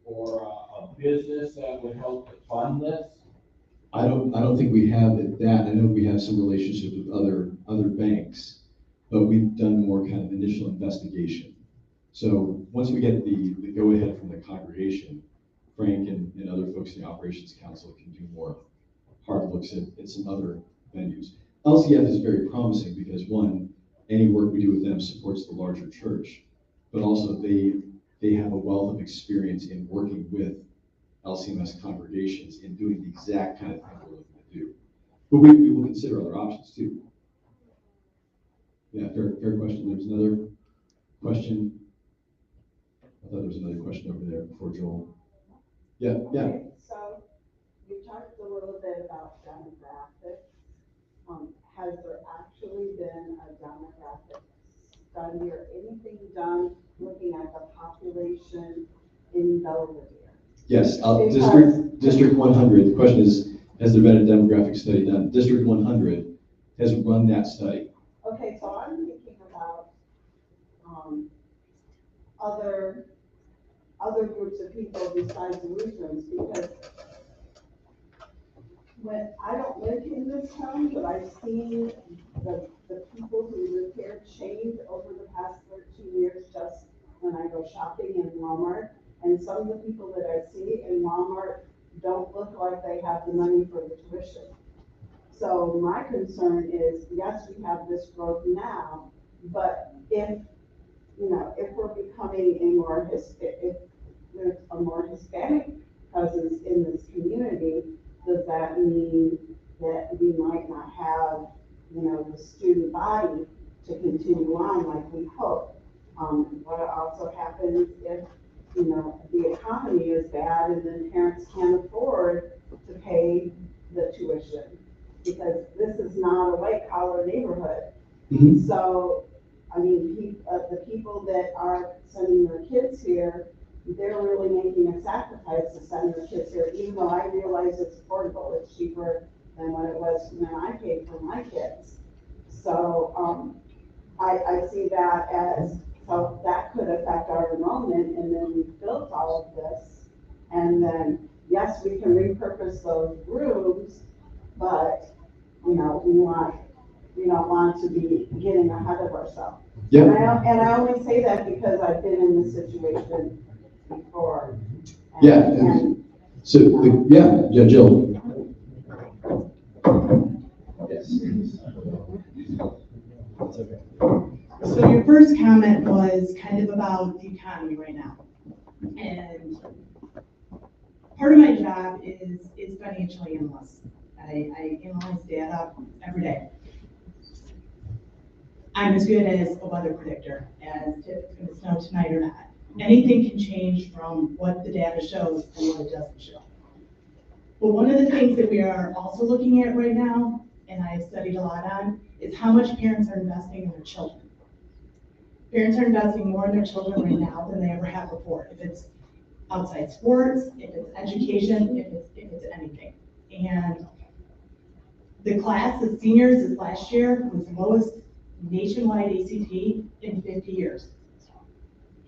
or a business that would help to fund this? I don't think we have that. I know we have some relationships with other banks, but we've done more kind of initial investigation. So once we get the go-ahead from the congregation, Frank and other folks in the Operations Council can do more hard looks at some other venues. LCF is very promising because one, any work we do with them supports the larger church, but also they have a wealth of experience in working with LCMS congregations in doing the exact kind of thing we're looking to do. But we will consider other options too. Yeah, fair question. There's another question. I thought there was another question over there before Joel. Yeah. Okay, so you talked a little bit about demographics. Has there actually been a demographic study or anything done looking at the population in Belvedere? Yes, Because- District 100, the question is, has there been a demographic study done? District 100 has run that study. Okay, so I'm thinking about, other groups of people besides Lutherans, because when, I don't live in this town, but I've seen the people who live here change over the past 13 years just when I go shopping in Walmart. And some of the people that I see in Walmart don't look like they have the money for the tuition. So my concern is, yes, we have this growth now, but if we're becoming if there's a more Hispanic presence in this community, does that mean that we might not have, the student body to continue on like we hope? What also happens if you know, the economy is bad and then parents can't afford to pay the tuition. Because this is not a white collar neighborhood. Mhm. So, I mean, the people that are sending their kids here, they're really making a sacrifice to send their kids here, even though I realize it's affordable, it's cheaper than what it was when I paid for my kids. So, I see that as, so that could affect our enrollment, and then we've built all of this. And then, yes, we can repurpose those rooms, but, you know, we don't want to be getting ahead of ourselves. Yeah. And I only say that because I've been in this situation before. Yeah. And, So, yeah, Jill. Yes. That's okay. So your first comment was kind of about the economy right now. And part of my job is financial analyst. I analyze data every day. I'm as good as a weather predictor as if it's going to snow tonight or not. Anything can change from what the data shows to what it doesn't show. But one of the things that we are also looking at right now, and I've studied a lot on, is how much parents are investing in their children. Parents are investing more in their children right now than they ever have before. If it's outside sports, if it's education, if it's anything. And the class of seniors this last year was the lowest nationwide ACT in 50 years.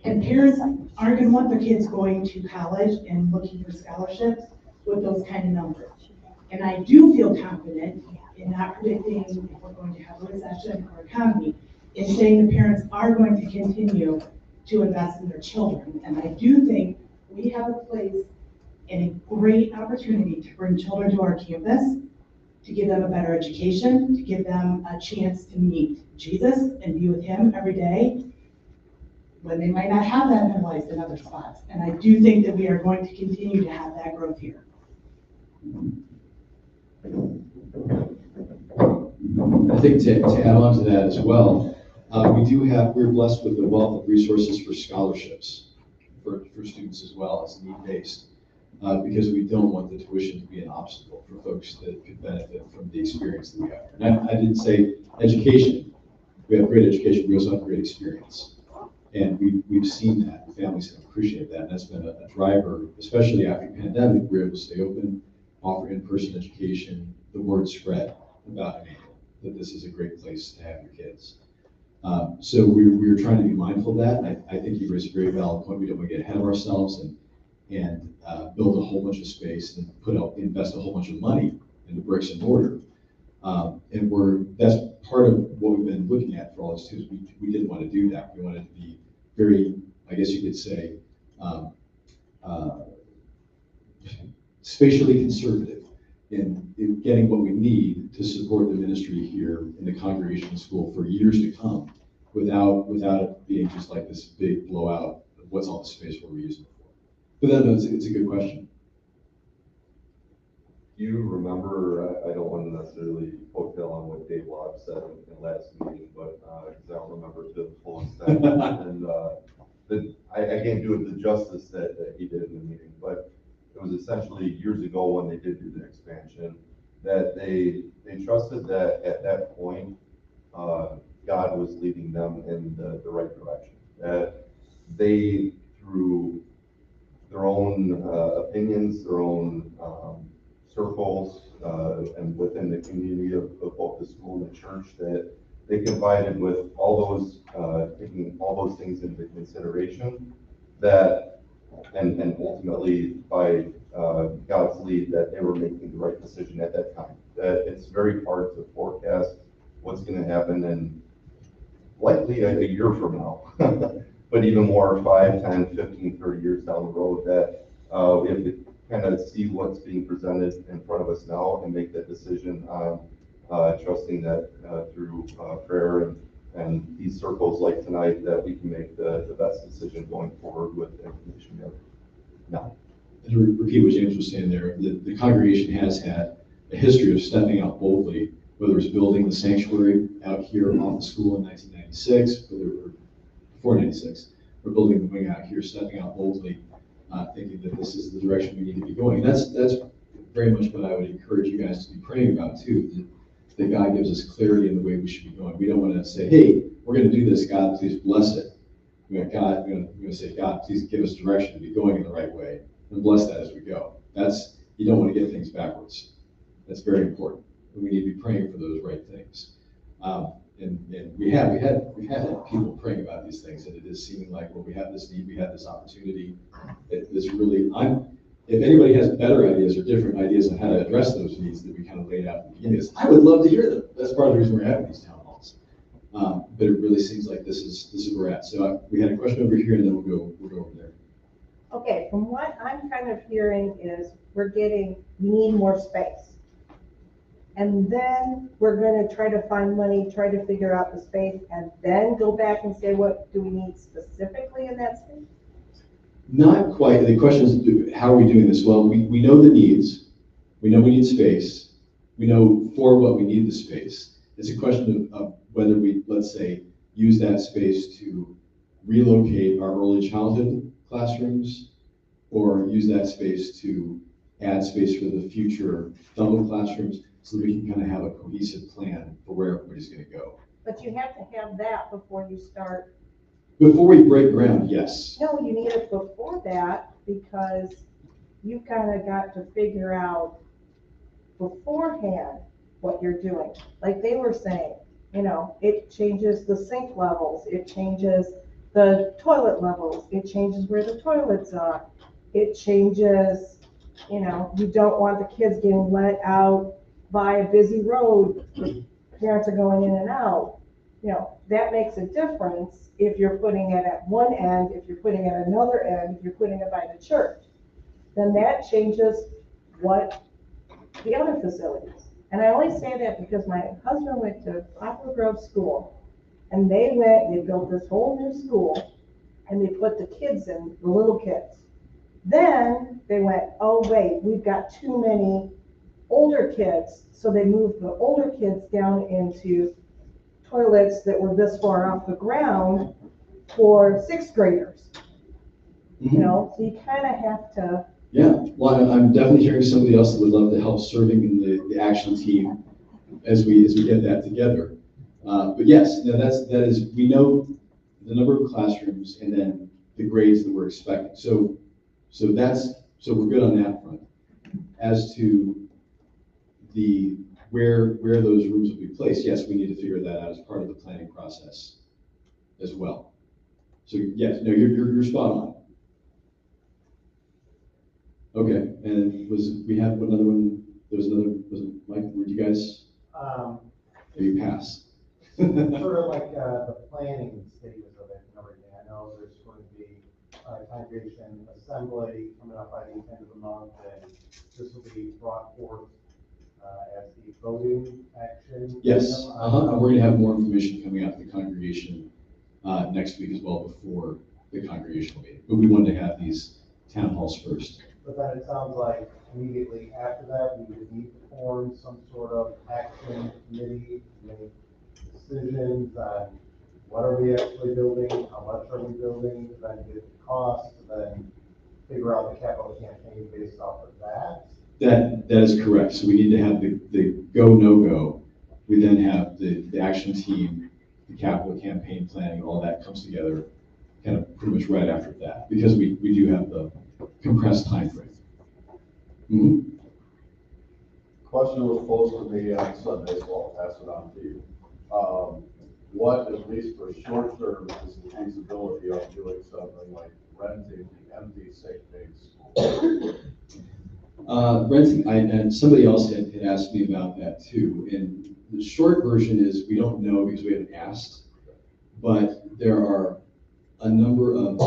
And parents aren't going to want their kids going to college and looking for scholarships with those kind of numbers. And I do feel confident in not predicting if we're going to have a recession or economy, in saying the parents are going to continue to invest in their children. And I do think we have a place and a great opportunity to bring children to our campus, to give them a better education, to give them a chance to meet Jesus and be with him every day, when they might not have that in their lives in other spots. And I do think that we are going to continue to have that growth here. I think to add on to that as well, we're blessed with a wealth of resources for scholarships for students as well as need-based, because we don't want the tuition to be an obstacle for folks that could benefit from the experience that we have. And I didn't say education. We have great education, we also have great experience. And we've seen that, families have appreciated that, and that's been a driver, especially after the pandemic. We were able to stay open, offer in-person education. The word spread about Immanuel, that this is a great place to have your kids. So we're trying to be mindful of that. And I think you raised a very valid point. We don't want to get ahead of ourselves and build a whole bunch of space and invest a whole bunch of money into bricks and mortar. And that's part of what we've been looking at for all this too. We didn't want to do that. We wanted to be very, I guess you could say, spatially conservative in getting what we need to support the ministry here in the Congregational School for years to come, without it being just like this big blowout of what's all the space we're using it for. But it's a good question. Do you remember, I don't want to necessarily poke down on what Dave Lodge said in last meeting, but because I don't remember to the full extent. And I can't do it the justice that he did in the meeting, but it was essentially years ago when they did do the expansion, that they trusted that at that point, God was leading them in the right direction. That they, through their own opinions, their own circles, and within the community of both the school and the church, that they confided with all those, taking all those things into consideration, that, and ultimately by God's lead, that they were making the right decision at that time. That it's very hard to forecast what's going to happen in likely a year from now, but even more 5, 10, 15, 30 years down the road, that we have to kind of see what's being presented in front of us now and make that decision on trusting that through prayer and these circles like tonight, that we can make the best decision going forward with the information we have now. And to repeat what James was saying there, the congregation has had a history of stepping out boldly, whether it's building the sanctuary out here off the school in 1996, before 96, are building the wing out here, stepping out boldly, thinking that this is the direction we need to be going. That's very much what I would encourage you guys to be praying about too, that God gives us clarity in the way we should be going. We don't want to say, hey, we're going to do this, God, please bless it. We're going to say, God, please give us direction to be going in the right way, and bless that as we go. You don't want to get things backwards. That's very important. We need to be praying for those right things. And we had people praying about these things, and it is seeming like, well, we have this need, we have this opportunity. It's really, if anybody has better ideas or different ideas on how to address those needs that we kind of laid out at the beginning, I would love to hear them. That's part of the reason we're having these town halls. But it really seems like this is where we're at. So we had a question over here, and then we'll go over there. Okay, from what I'm kind of hearing is we need more space. And then we're gonna try to find money, try to figure out the space, and then go back and say, what do we need specifically in that space? Not quite. The question is, how are we doing this? Well, we know the needs. We know we need space. We know for what we need the space. It's a question of whether we, let's say, use that space to relocate our early childhood classrooms, or use that space to add space for the future double classrooms, so that we can kind of have a cohesive plan for where everybody's going to go. But you have to have that before you start. Before we break ground, yes. No, you need it before that, because you kind of got to figure out beforehand what you're doing. Like they were saying, it changes the sink levels, it changes the toilet levels, it changes where the toilets are, it changes, you don't want the kids getting let out by a busy road, parents are going in and out. That makes a difference if you're putting it at one end, if you're putting it at another end, if you're putting it by the church. Then that changes what the other facilities. And I only say that because my husband went to Poplar Grove School, and they built this whole new school, and they put the kids in, the little kids. Then they went, oh wait, we've got too many older kids, so they moved the older kids down into toilets that were this far off the ground for sixth graders. Mm-hmm. So you kind of have to. Yeah, well, I'm definitely hearing somebody else that would love to help serving in the action team as we get that together. But yes, that is, we know the number of classrooms and then the grades that we're expecting. So we're good on that front. As to where those rooms will be placed, yes, we need to figure that out as part of the planning process as well. So yes, no, you're spot on. Okay, and we have another one? There was another, was it Mike? Were you guys? You pass. Sort of like the planning stages of it and everything. I know there's going to be a congregation assembly coming up by the end of the month, and this will be brought forth as the voting action. Yes, and we're going to have more information coming out of the congregation next week as well, before the congregational meeting. But we wanted to have these town halls first. But then it sounds like immediately after that, we would need to form some sort of action committee, make decisions on what are we actually building, how much are we building, then get the cost, then figure out the capital campaign based off of that. That is correct. So we need to have the go, no go. We then have the action team, the capital campaign planning, all that comes together kind of pretty much right after that, because we do have the compressed time frame. Mm-hmm. Question was posed to me on Sunday, so I'll pass it on to you. What, at least for short term, is the feasibility of doing something like renting the empty St. James School? Renting, and somebody else had asked me about that too. And the short version is we don't know because we haven't asked, but there are a number of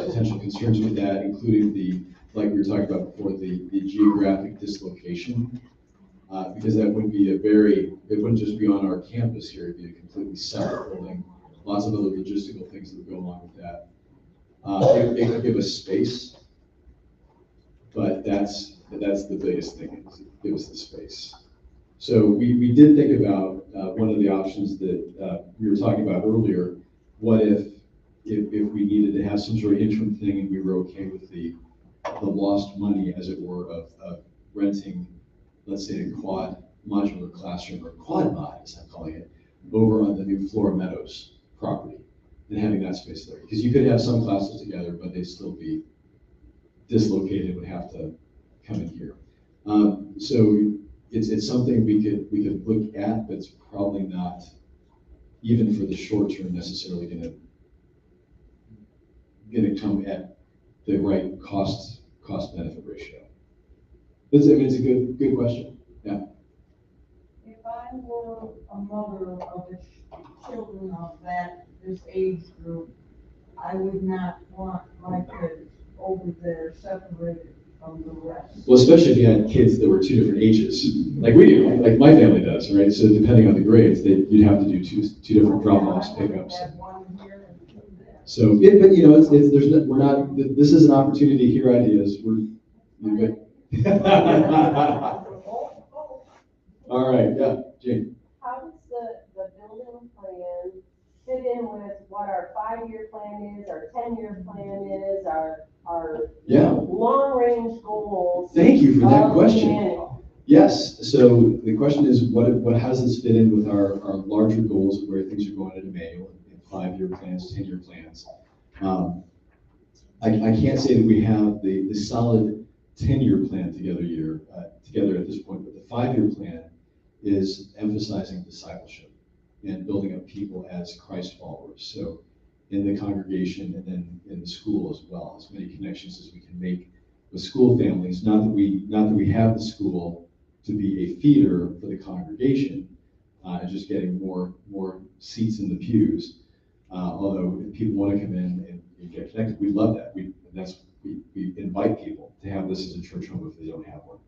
potential concerns with that, including like we were talking about before, the geographic dislocation, because that would be it wouldn't just be on our campus here, it'd be a completely separate building, lots of other logistical things that would go along with that. It could give us space, but that's the biggest thing, is give us the space. So we did think about one of the options that we were talking about earlier. What if if we needed to have some sort of interim thing and we were okay with the lost money, as it were, of renting, let's say, a quad modular classroom, or quad mod, as I'm calling it, over on the new Flora Meadows property, and having that space there. Because you could have some classes together, but they'd still be dislocated, would have to come in here. So it's something we could look at, but it's probably not, even for the short term, necessarily gonna come at the right cost benefit ratio. It's a good question. Yeah. If I were a mother of the children of this age group, I would not want my kids over there separated from the rest. Well, especially if you had kids that were two different ages, like we do, like my family does, right? So depending on the grades, you'd have to do two different drop-offs, pickups. I had one here and two there. So, yeah, but we're not, this is an opportunity to hear ideas. You're good. All right, yeah, Jane. How does the building plan fit in with what our 5-year plan is, our 10-year plan is, our Yeah. long-range goals? Thank you for that of question. Immanuel? Yes, how does this fit in with our larger goals of where things are going at Immanuel, in 5-year plans, 10-year plans? I can't say that we have the solid 10-year plan together at this point, but the 5-year plan is emphasizing discipleship and building up people as Christ followers. So in the congregation and then in the school as well, as many connections as we can make with school families. Not that we have the school to be a feeder for the congregation, and just getting more seats in the pews. Although if people want to come in and get connected, we love that. We invite people to have this as a church home if they don't have one.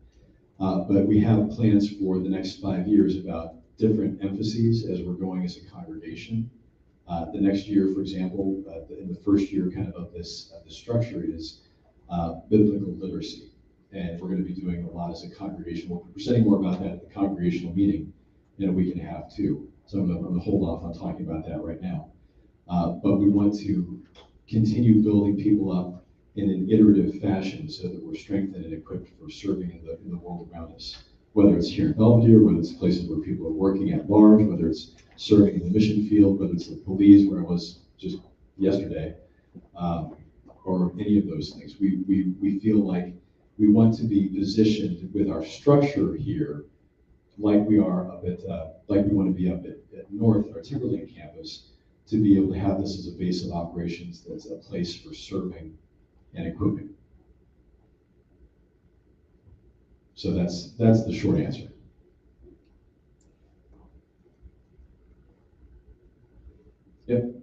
But we have plans for the next 5 years about different emphases as we're going as a congregation. The next year, for example, in the first year kind of this structure is biblical literacy. And we're going to be doing a lot as a congregation. We'll be presenting more about that at the congregational meeting in a week and a half too. So I'm going to hold off on talking about that right now. But we want to continue building people up in an iterative fashion so that we're strengthened and equipped for serving in the world around us. Whether it's here in Belvedere, whether it's places where people are working at large, whether it's serving in the mission field, whether it's the police, where I was just yesterday, or any of those things. We feel like we want to be positioned with our structure here like we are up at, like we want to be up at North, our Timberlane campus, to be able to have this as a base of operations that's a place for serving and equipping. So that's the short answer. Yep.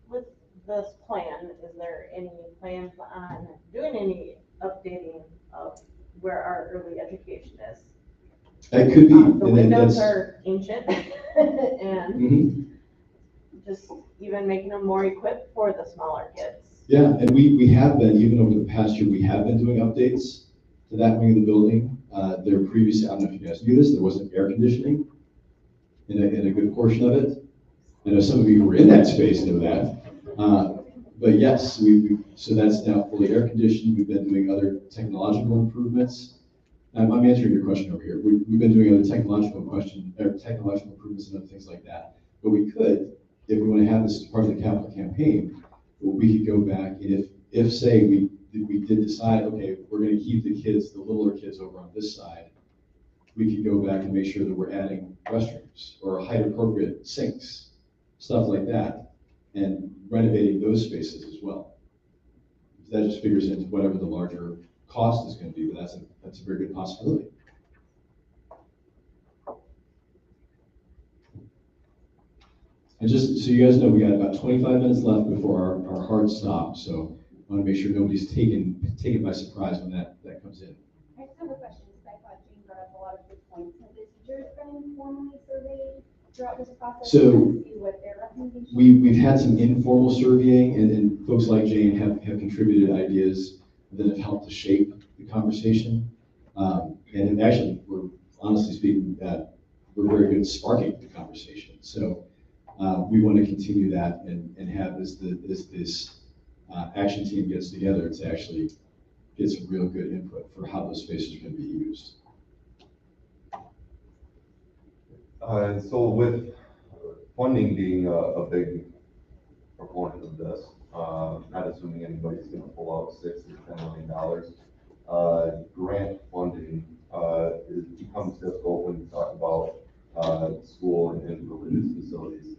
With this plan, is there any plans on doing any updating of where our early education is? It could be. The windows are ancient and Mhm. just even making them more equipped for the smaller kids. Yeah, and we have been, even over the past year, we have been doing updates to that wing of the building. There previously, I don't know if you guys knew this, there wasn't air conditioning in a good portion of it. I know some of you who were in that space know that. But yes, so that's now fully air conditioned. We've been doing other technological improvements. I'm answering your question over here. We've been doing other technological improvements and other things like that. But we could, if we want to have this as part of the capital campaign, we could go back, and if say we did decide, okay, we're going to keep the littler kids over on this side, we could go back and make sure that we're adding restrooms or height appropriate sinks, stuff like that, and renovating those spaces as well. That just figures into whatever the larger cost is going to be, but that's a very good possibility. And just so you guys know, we got about 25 minutes left before our hard stop, so I want to make sure nobody's taken by surprise when that comes in. I just have a question, because I thought Jane brought up a lot of good points. Have the teachers been informally surveyed throughout this process? So to see what their recommendations? We've had some informal surveying, and folks like Jane have contributed ideas that have helped to shape the conversation. And actually, we're honestly speaking, we're very good at sparking the conversation. So we want to continue that and have as this action team gets together to actually get some real good input for how those spaces are going to be used. So with funding being a big proponent of this, not assuming anybody's gonna pull out $6 or $10 million, grant funding, it becomes difficult when you talk about, school and religious facilities.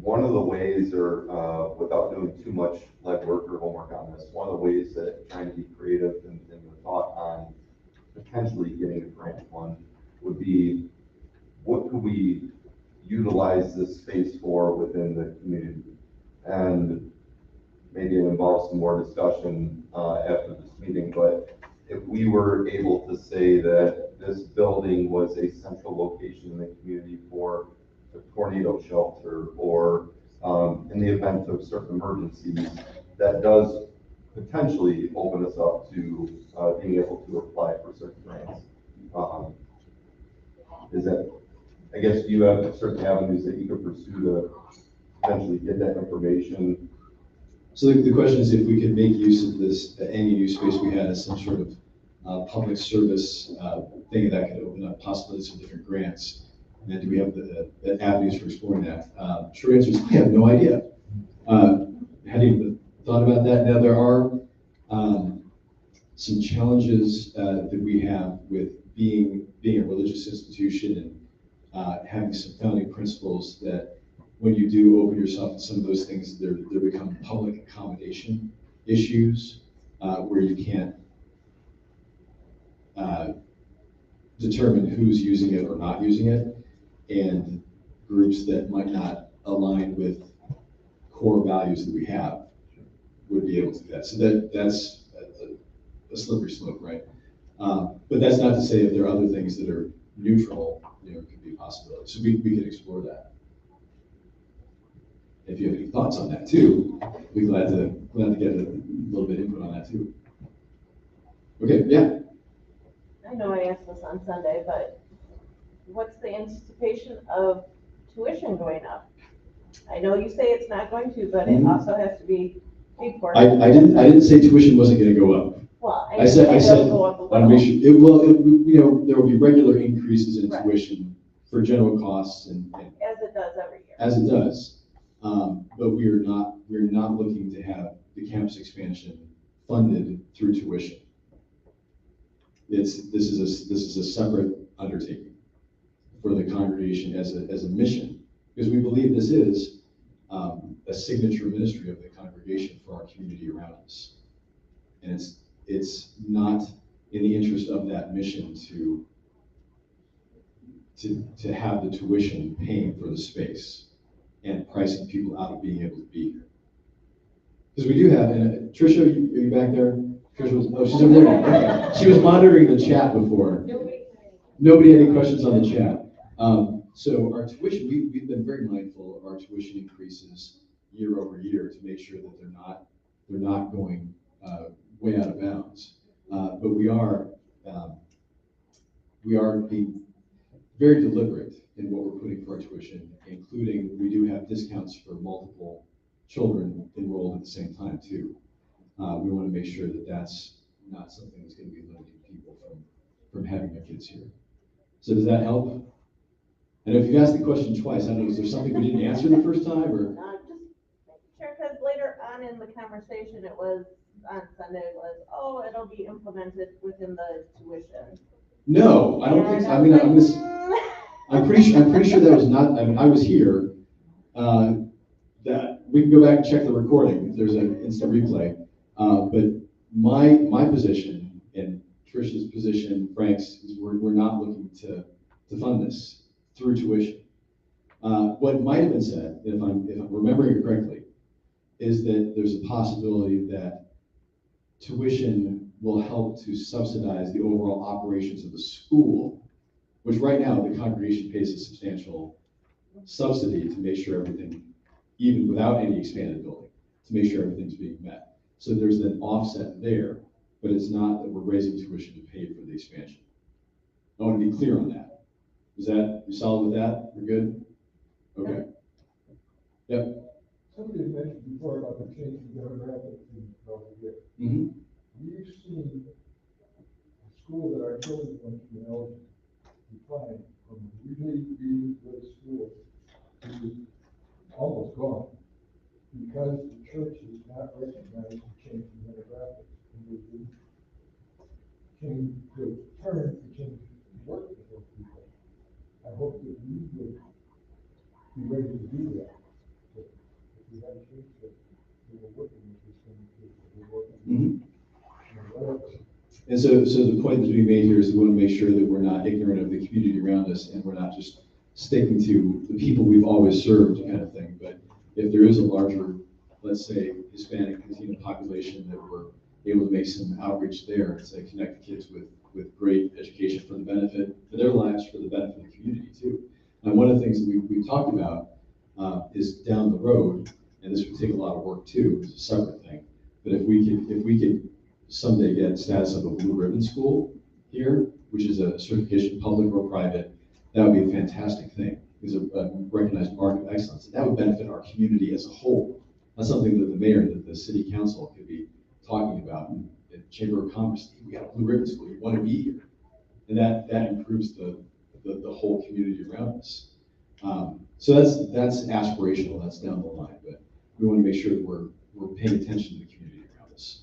One of the ways, or, without doing too much legwork or homework on this, one of the ways that trying to be creative and the thought on potentially getting a grant fund would be, what could we utilize this space for within the community? And maybe it involves some more discussion after this meeting, but if we were able to say that this building was a central location in the community for a tornado shelter, or in the event of certain emergencies, that does potentially open us up to being able to apply for certain grants. Is that, I guess, do you have certain avenues that you could pursue to potentially get that information? So the question is if we could make use of this, any new space we had as some sort of public service thing that could open up possibilities for different grants. And then do we have the avenues for exploring that? Short answer is I have no idea. Hadn't even thought about that. Now there are some challenges that we have with being a religious institution and having some founding principles that when you do open yourself to some of those things, there become public accommodation issues where you can't determine who's using it or not using it, and groups that might not align with core values that we have would be able to do that. So that's a slippery slope, right? But that's not to say if there are other things that are neutral, it could be a possibility. So we could explore that. If you have any thoughts on that too, we'd be glad to get a little bit of input on that too. Okay, yeah. I know I asked this on Sunday, but what's the anticipation of tuition going up? I know you say it's not going to, but it also has to be paid for. I didn't say tuition wasn't going to go up. Well, I said go up a I want to little. make sure there will be regular increases in Right. tuition for general costs and As it does every year. as it does. But we're not looking to have the campus expansion funded through tuition. This is a separate undertaking for the congregation as a mission, because we believe this is a signature ministry of the congregation for our community around us. And it's not in the interest of that mission to have the tuition paying for the space and pricing people out of being able to be here. Because we do have, and Tricia, are you back there? Tricia she's over there. Okay. She was monitoring the chat before. Nobody had any questions on the chat. So our tuition, we've been very mindful of our tuition increases year over year to make sure that they're not going way out of bounds. But we are being very deliberate in what we're putting for our tuition, including we do have discounts for multiple children enrolled at the same time too. We want to make sure that that's not something that's going to be limiting people from having their kids here. So does that help? And if you've asked the question twice, I don't know, is there something we didn't answer the first time, or? Just making sure, because later on in the conversation, it was, on Sunday, it'll be implemented within the tuition. No, I don't think so. I mean, I'm pretty sure that was not, I mean, I was here. That we can go back and check the recording if there's an instant replay. But my position and Trish's position, Frank's, is we're not looking to fund this through tuition. What might have been said, if I'm remembering it correctly, is that there's a possibility that tuition will help to subsidize the overall operations of the school, which right now the congregation pays a substantial subsidy to make sure everything, even without any expanded building, to make sure everything's being met. So there's an offset there, but it's not that we're raising tuition to pay for the expansion. I want to be clear on that. Is that, you solid with that? We're good? Okay. Somebody had mentioned before about the changing demographics in Belvedere. Mhm. We've seen the school that our children went to in Elgin decline from really being good schools to almost gone because the church has not recognized the changing demographics and they didn't change the turn to change to work with those people. I hope that we would be ready to do that. But if we had a church that we were working with this kind of kids, that we were working with, whatever. And so the point that's being made here is we want to make sure that we're not ignorant of the community around us and we're not just sticking to the people we've always served kind of thing. But if there is a larger, let's say, Hispanic Latino population that we're able to make some outreach there and say connect the kids with great education for the benefit, for their lives, for the benefit of the community too. And one of the things that we talked about is down the road, and this would take a lot of work too, it's a separate thing. But if we could someday get status of a blue ribbon school here, which is a certification, public or private, that would be a fantastic thing. It's a recognized mark of excellence. And that would benefit our community as a whole. That's something that the mayor, that the city council could be talking about in the Chamber of Commerce. We got a blue ribbon school, you want to be here. And that improves the whole community around us. So that's aspirational, that's down the line, but we want to make sure that we're paying attention to the community around us.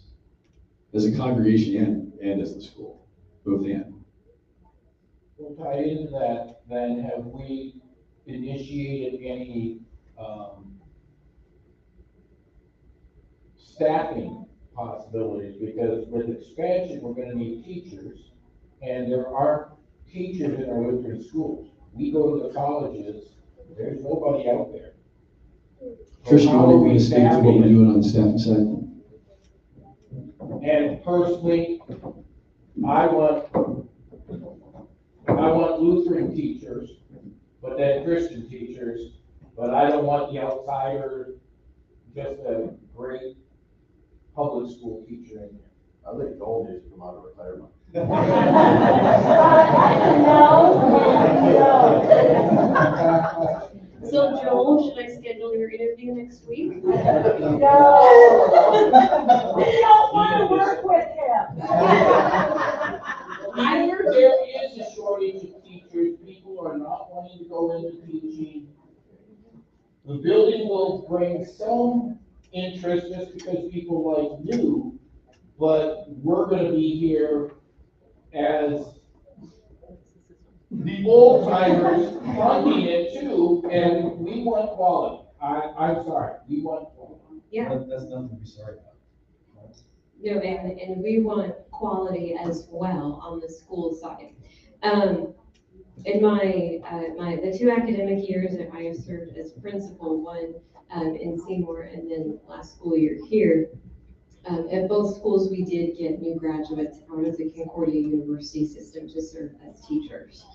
As a congregation and as the school, both and. Well, tied into that, then have we initiated any, staffing possibilities? Because with expansion, we're gonna need teachers, and there aren't teachers in our Lutheran schools. We go to the colleges, there's nobody out there. Trish, you How are want we to speak to what staffing we're it? doing on the staffing side? And personally, I want Lutheran teachers, but then Christian teachers, but I don't want the outsider, just a great public school teacher in there. I think Joel needs to come out of retirement. So Joel, should I schedule your interview next week? No. We don't want to work with him. Either there is a shortage of teachers, people are not wanting to go into teaching. The building will bring some interest just because people like you, but we're gonna be here as the old timers funding it too, and we want quality. I'm sorry, we want quality. Yeah. That's nothing to be sorry about. No, and we want quality as well on the school side. In the 2 academic years that I have served as principal, one in Seymour and then last school year here, at both schools we did get new graduates out of the Concordia University system to serve as teachers.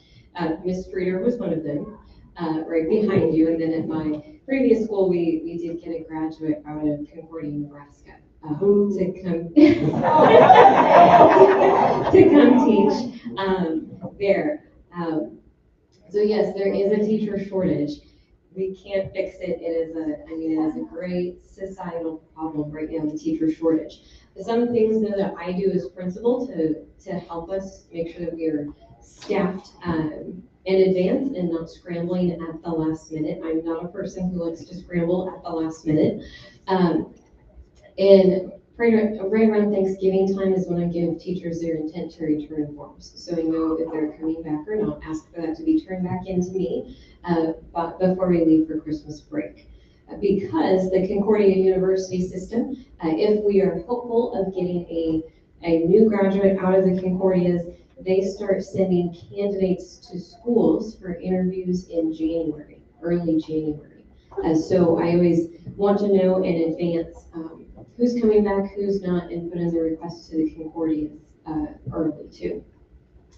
Miss Streeter was one of them, right behind you, and then at my previous school we did get a graduate out of Concordia, Nebraska. To come teach there. So yes, there is a teacher shortage. We can't fix it. It is a great societal problem right now, the teacher shortage. Some things that I do as principal to help us make sure that we are staffed in advance and not scrambling at the last minute. I'm not a person who likes to scramble at the last minute. And right around Thanksgiving time is when I give teachers their intent to return forms. So I know if they're coming back or not, ask for that to be turned back into me but before we leave for Christmas break. Because the Concordia University system, if we are hopeful of getting a new graduate out of the Concordias, they start sending candidates to schools for interviews in January, early January. So I always want to know in advance who's coming back, who's not, and put in the request to the Concordias early too.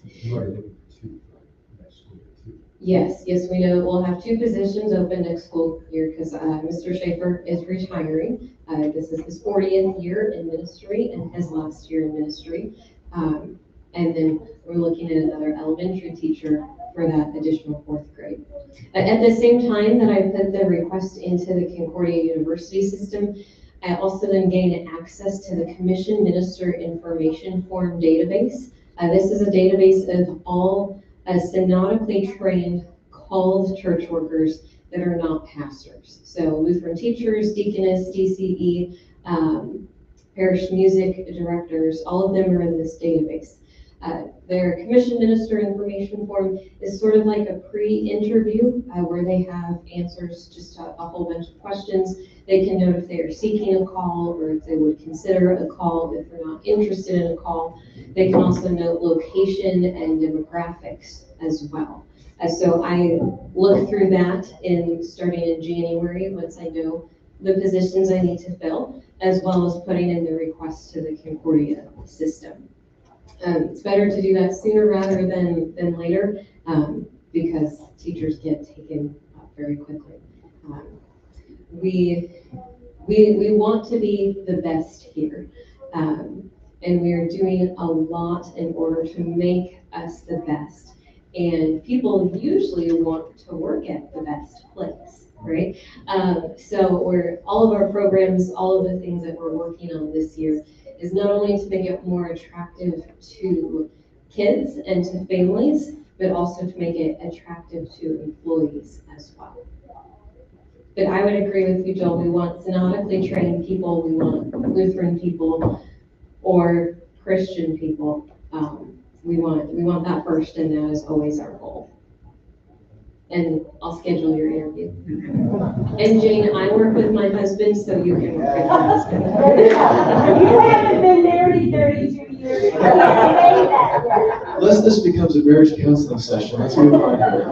You are looking for 2 for next school year too. Yes, we know that we'll have 2 positions open next school year because Mr. Schaefer is retiring. This is his 40th year in ministry and his last year in ministry. And then we're looking at another elementary teacher for that additional fourth grade. At the same time that I put the request into the Concordia University system, I also then gained access to the Commission Minister Information Form database. This is a database of all synodically trained called church workers that are not pastors. So Lutheran teachers, deaconess, DCE, parish music directors, all of them are in this database. Their commission minister information form is sort of like a pre-interview where they have answers just to a whole bunch of questions. They can note if they are seeking a call or if they would consider a call if they're not interested in a call. They can also note location and demographics as well. So I look through that starting in January once I know the positions I need to fill, as well as putting in the request to the Concordia system. It's better to do that sooner rather than later because teachers get taken up very quickly. We want to be the best here, and we are doing a lot in order to make us the best. And people usually want to work at the best place, right? So all of our programs, all of the things that we're working on this year is not only to make it more attractive to kids and to families, but also to make it attractive to employees as well. But I would agree with you, Joel. We want synodically trained people. We want Lutheran people or Christian people. We want that first, and that is always our goal. And I'll schedule your interview. And Jane, I work with my husband, so you can work with your husband. You haven't been married 32 years. You haven't made that yet. Unless this becomes a marriage counseling session, let's move on here.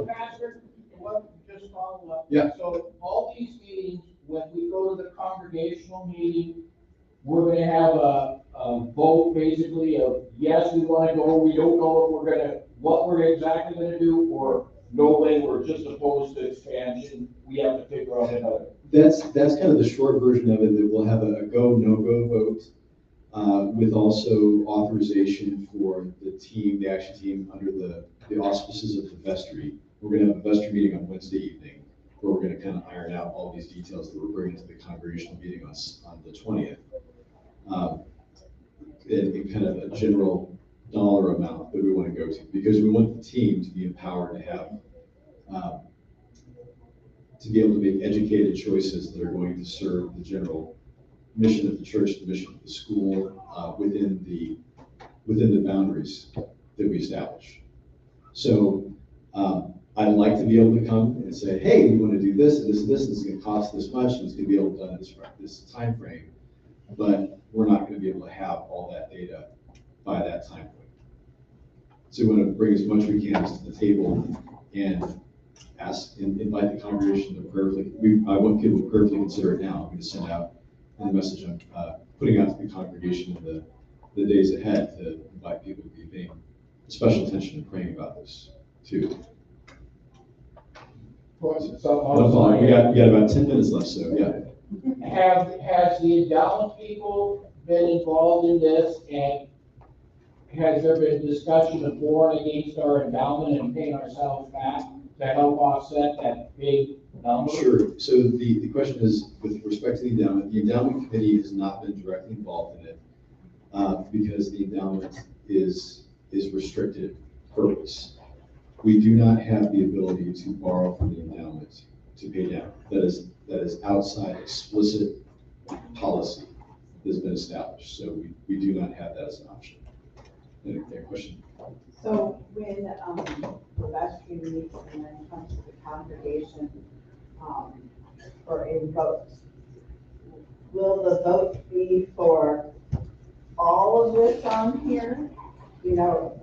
Pastor, just follow up. Yeah. So all these meetings, when we go to the congregational meeting, we're gonna have a vote basically of, yes, we wanna go, we don't know if what we're exactly gonna do, or no way, we're just opposed to expansion, we have to figure out another. That's kind of the short version of it, that we'll have a go, no-go vote, with also authorization for the action team under the auspices of the vestry. We're gonna have a vestry meeting on Wednesday evening, where we're gonna kind of iron out all these details that we're bringing to the congregational meeting on the 20th. In kind of a general dollar amount that we want to go to, because we want the team to be empowered to have, to be able to make educated choices that are going to serve the general mission of the church, the mission of the school, within the boundaries that we establish. So I'd like to be able to come and say, hey, we want to do this and this and this, and it's going to cost this much, and it's going to be able to done in this time frame. But we're not going to be able to have all that data by that time point. So we want to bring as much we can to the table and invite the congregation to prayerfully. I want people to prayerfully consider it now. I'm going to send out the message I'm putting out to the congregation in the days ahead to invite people to be paying special attention and praying about this too. We got about 10 minutes left, so yeah. Has the endowment people been involved in this, and has there been discussion of for and against our endowment and paying ourselves back to help offset that big number? Sure. So the question is, with respect to the endowment committee has not been directly involved in it because the endowment is restricted purpose. We do not have the ability to borrow from the endowment to pay down. That is outside explicit policy that has been established. So we do not have that as an option. Any question? So when the vestry meets and then comes to the congregation for a vote, will the vote be for all of this on here? You know,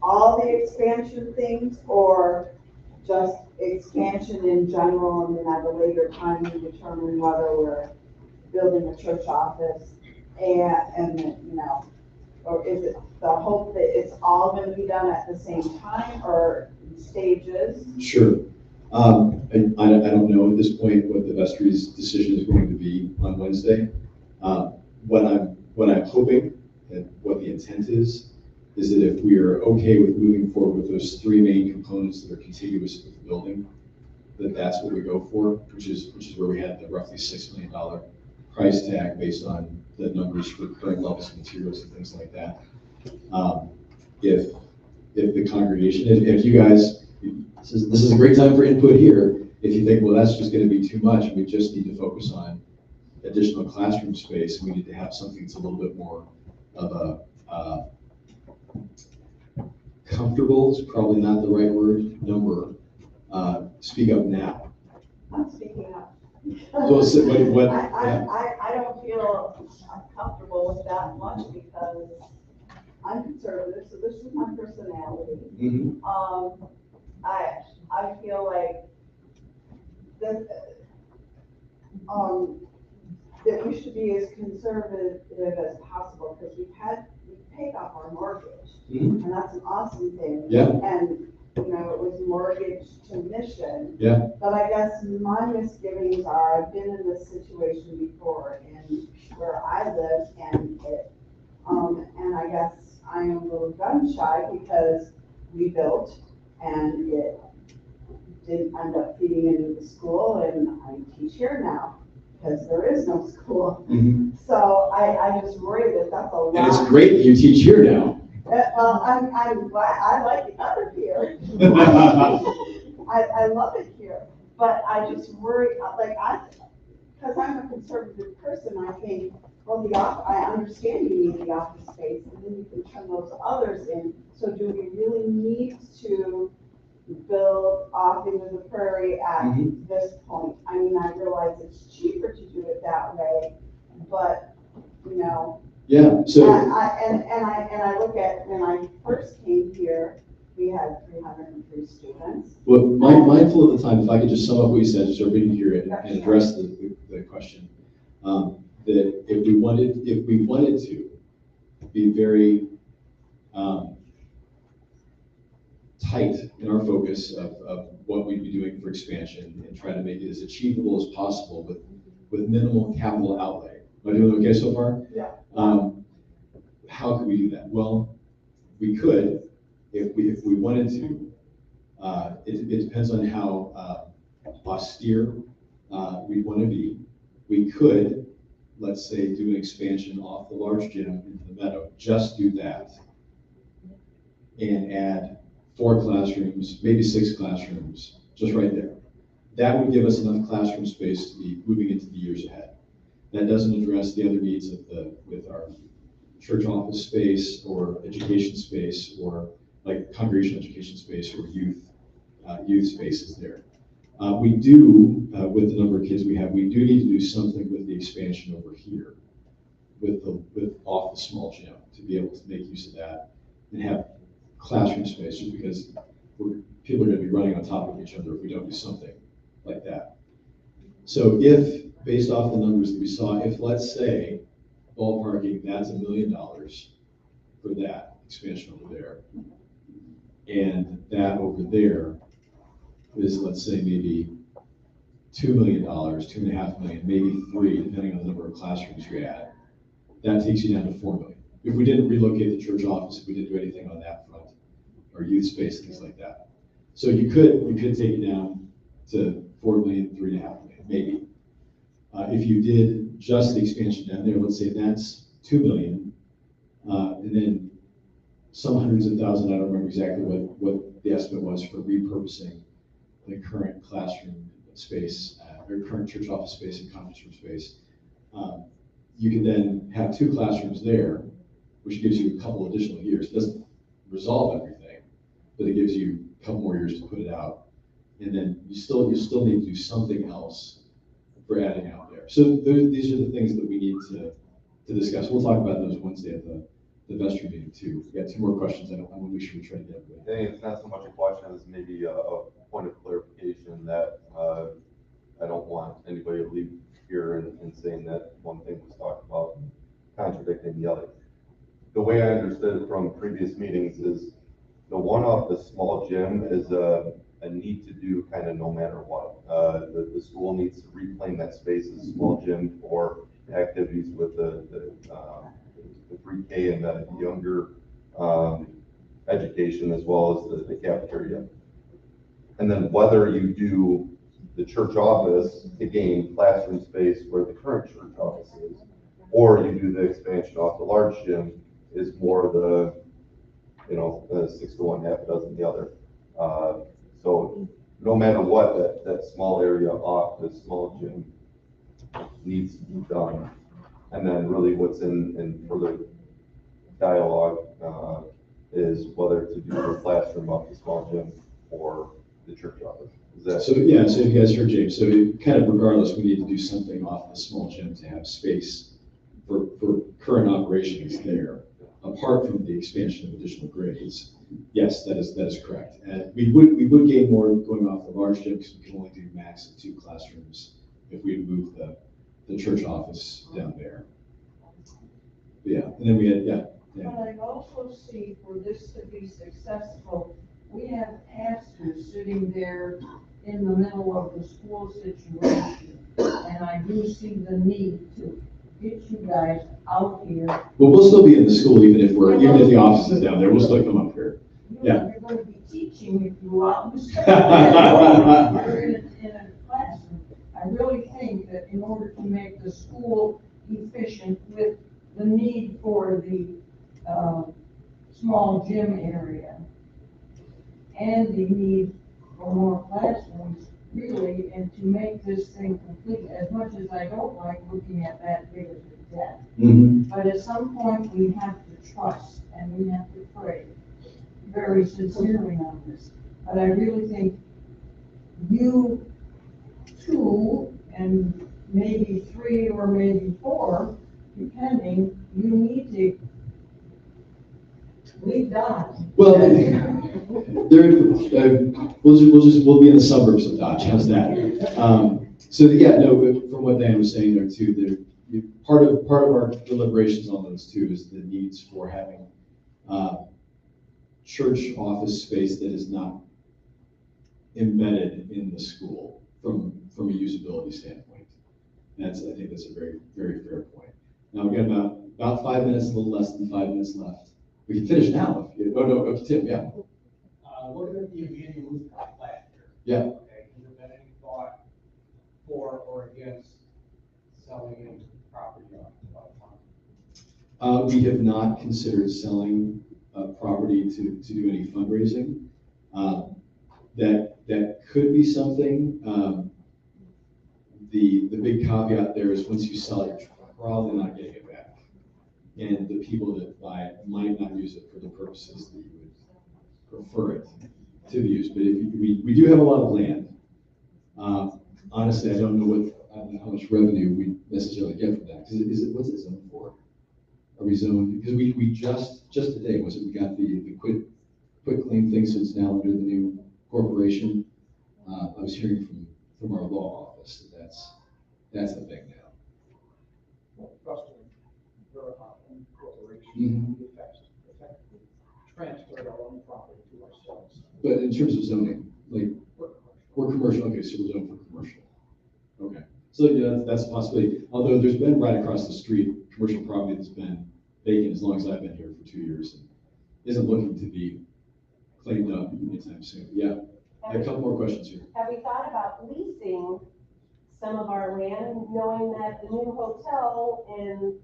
all the expansion things, or just expansion in general, and then at a later time we determine whether we're building a church office and you know, or is it the hope that it's all going to be done at the same time or in stages? Sure. I don't know at this point what the vestry's decision is going to be on Wednesday. What I'm hoping what the intent is that if we are okay with moving forward with those three main components that are contiguous with the building, that's what we go for, which is where we had the roughly $6 million price tag based on the numbers for current levels of materials and things like that. If the congregation, if you guys, this is a great time for input here. If you think, well, that's just going to be too much, and we just need to focus on additional classroom space, we need to have something that's a little bit more of a comfortable, is probably not the right word, number. Speak up now. I'm speaking up. So, what, I don't feel comfortable with that much because I'm conservative, so this is my personality. Mhm. I feel like that, that we should be as conservative as possible because we paid off our mortgage. Mhm. And that's an awesome thing. Yeah. And, you know, it was mortgage to mission. Yeah. But I guess my misgivings are, I've been in this situation before and where I live and I guess I am a little gun shy because we built and it didn't end up feeding into the school and I teach here now because there is no school. Mhm. So I just worry that that's a lot. And it's great that you teach here now. Well, I'm glad, I like it better here. I love it here, but I just worry, because I'm a conservative person, I think, well, I understand you need the office space, and then you can turn those others in. So do we really need to build off into the prairie at Mhm. this point? I mean, I realize it's cheaper to do it that way, but, you know. Yeah, so. I look at, when I first came here, we had 303 students. Well, mindful of the time, if I could just sum up what you said, just so everybody can hear it and address the question. That if we wanted to be very tight in our focus of what we'd be doing for expansion and try to make it as achievable as possible with minimal capital outlay. Am I doing okay so far? Yeah. How could we do that? Well, we could, if we wanted to. It depends on how austere we want to be. We could, let's say, do an expansion off the large gym into the meadow. Just do that, and add 4 classrooms, maybe 6 classrooms, just right there. That would give us enough classroom space to be moving into the years ahead. That doesn't address the other needs with our church office space or education space or like congregational education space or youth spaces there. We do, with the number of kids we have, we do need to do something with the expansion over here with off the small gym to be able to make use of that and have classroom space, just because people are going to be running on top of each other if we don't do something like that. So if, based off the numbers that we saw, if let's say ballparking, that's $1 million for that expansion over there, and that over there is, let's say, maybe $2 million, $2.5 million, maybe 3, depending on the number of classrooms you add. That takes you down to $4 million. If we didn't relocate the church office, if we didn't do anything on that front, or youth space, things like that. So you could take it down to $4 million, $3.5 million, maybe. If you did just the expansion down there, let's say that's $2 million, and then some hundreds of thousands, I don't remember exactly what the estimate was for repurposing the current classroom space, or current church office space and conference room space. You can then have 2 classrooms there, which gives you a couple additional years. It doesn't resolve everything, but it gives you a couple more years to put it out. And then you still need to do something else for adding out there. So these are the things that we need to discuss. We'll talk about those Wednesday at the vestry meeting too. We got 2 more questions. I want to make sure we try to get everybody. I think it's not so much a question as maybe a point of clarification that I don't want anybody to leave here and saying that one thing was talked about contradicting the other. The way I understood it from previous meetings is the one off the small gym is a need to do kind of no matter what. The school needs to reclaim that space as a small gym for activities with the the pre-K and the younger, education as well as the cafeteria. And then whether you do the church office to gain classroom space where the current church office is, or you do the expansion off the large gym is more the, the 6 to 1, half a dozen the other. So no matter what, that small area off the small gym needs to be done. And then really what's in further dialogue, is whether to do the classroom off the small gym or the church office. Is that? So, yeah, so you guys heard James, so kind of regardless, we need to do something off the small gym to have space for current operations there, apart from the expansion of additional grades. Yes, that is correct. And we would gain more going off the large gym because we can only do max of 2 classrooms if we move the church office down there. But yeah, and then we had, yeah. But I also see for this to be successful, we have pastors sitting there in the middle of the school situation. And I do see the need to get you guys out here. Well, we'll still be in the school even if the office is down there, we'll still come up here. Yeah. You're going to be teaching if you out. You're in a classroom. I really think that in order to make the school efficient with the need for the small gym area and the need for more classrooms, really, and to make this thing complete, as much as I don't like looking at that big of a debt. Mm-hmm. But at some point, we have to trust and we have to pray very sincerely on this. But I really think you 2 and maybe 3 or maybe 4, depending, you need to lead Dodge. Well, we'll be in the suburbs of Dodge. How's that? So yeah, no, from what Dan was saying there too, part of our deliberations on those too is the needs for having church office space that is not embedded in the school from a usability standpoint. I think that's a very, very fair point. Now we've got about 5 minutes, a little less than 5 minutes left. We can finish now. No, Tim, yeah. Looking at the immediate rooftop last year. Yeah. Okay, has there been any thought for or against selling any property on? We have not considered selling property to do any fundraising. That could be something. The big caveat there is once you sell it, you're probably not getting it back. And the people that buy it might not use it for the purposes that you would prefer it to be used. But we do have a lot of land. Honestly, I don't know how much revenue we necessarily get from that. Because what's it zoned for? Are we zoned? Because we just today we got the quit claim thing, so it's now under the new corporation. I was hearing from our law office that's the thing now. Well, trusting your own corporation, Mm-hmm. we effectively transferred our own property to ourselves. But in terms of zoning, like we're commercial. Okay, so we're zoned for commercial. Okay, so yeah, that's a possibility. Although there's been right across the street commercial property that's been vacant as long as I've been here for 2 years and isn't looking to be cleaned up anytime soon. Yeah, I have a couple more questions here. Have we thought about leasing some of our land, knowing that the new hotel and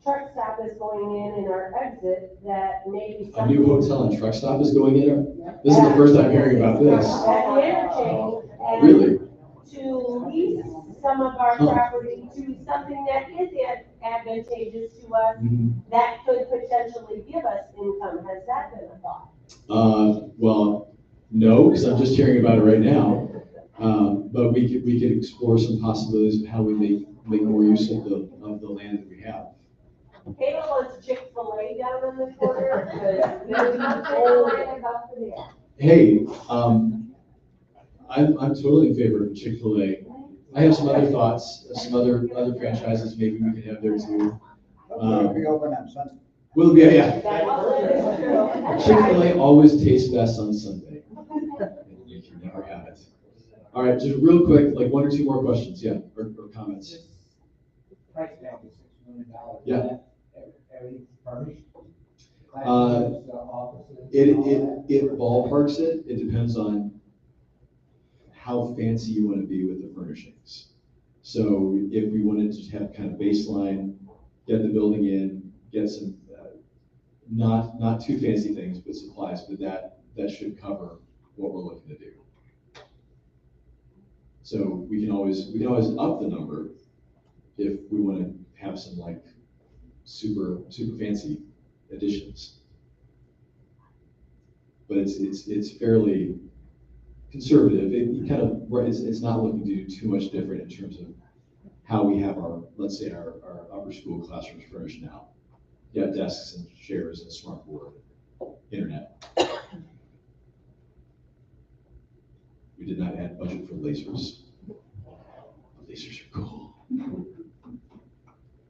truck stop is going in and our exit, that maybe A something. new hotel and truck stop is going in? This is the first time hearing about this. At the interchange. And Really? to lease some of our property to something that is advantageous to us, that could potentially give us income. Has that been a thought? Well, no, because I'm just hearing about it right now. But we could explore some possibilities of how we make more use of the land that we have. Kayla wants Chick-fil-A down in the corner, but there's no Chick-fil-A about there. Hey, I'm totally in favor of Chick-fil-A. I have some other thoughts, some other franchises maybe we could have there too. We open on Sunday. Well, yeah. That is true. Chick-fil-A always tastes best on Sunday. You can never have it. All right, just real quick, like 1 or 2 more questions, yeah, or comments. Price tag is $6 million. $200. Yeah. Every furnished? Uh, Classrooms, offices? and all that? It ballparks it. It depends on how fancy you want to be with the furnishings. So if we wanted to have kind of baseline, get the building in, get some, not too fancy things, but supplies, but that should cover what we're looking to do. So we can always up the number if we want to have some like super fancy additions. But it's fairly conservative. It's not looking to do too much different in terms of how we have our, let's say, our upper school classrooms furnished now. You have desks and chairs and smart board, internet. We did not add budget for lasers. Lasers are cool.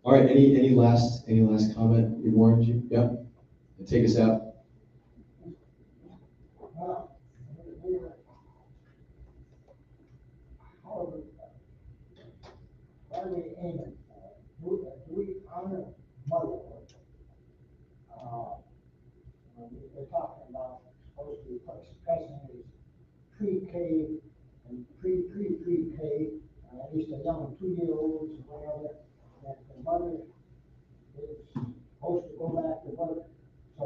All right, any last comment? You warned you? Yeah? And take us out. What are we aiming for? Do we honor motherhood? We're talking about supposed to be expressing is pre-K and pre-K, at least the young 2-year-olds or whatever, that the mother is supposed to go back to work so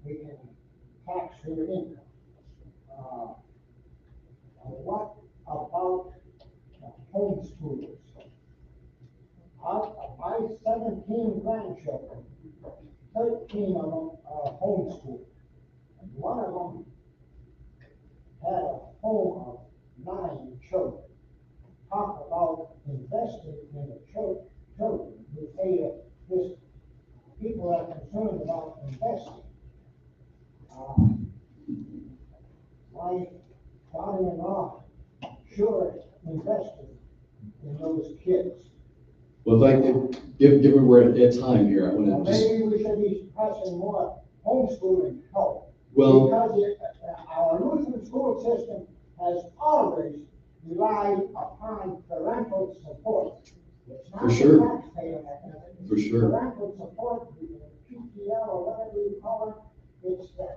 we can tax her income. What about homeschoolers? Out of my 17 grandchildren, 13 of them are homeschooled. And one of them had a home of 9 children. Talk about investing in the children. You say that this people are concerned about investing. My father-in-law sure invested in those kids. Well, if I could, given we're at time here, I want to just. Maybe we should be pressing more homeschooling help. Well, Because our Lutheran school system has always relied upon parental support. It's not For sure. the taxpayer mechanism. For sure. Parental support, PTL or whatever you call it, it's the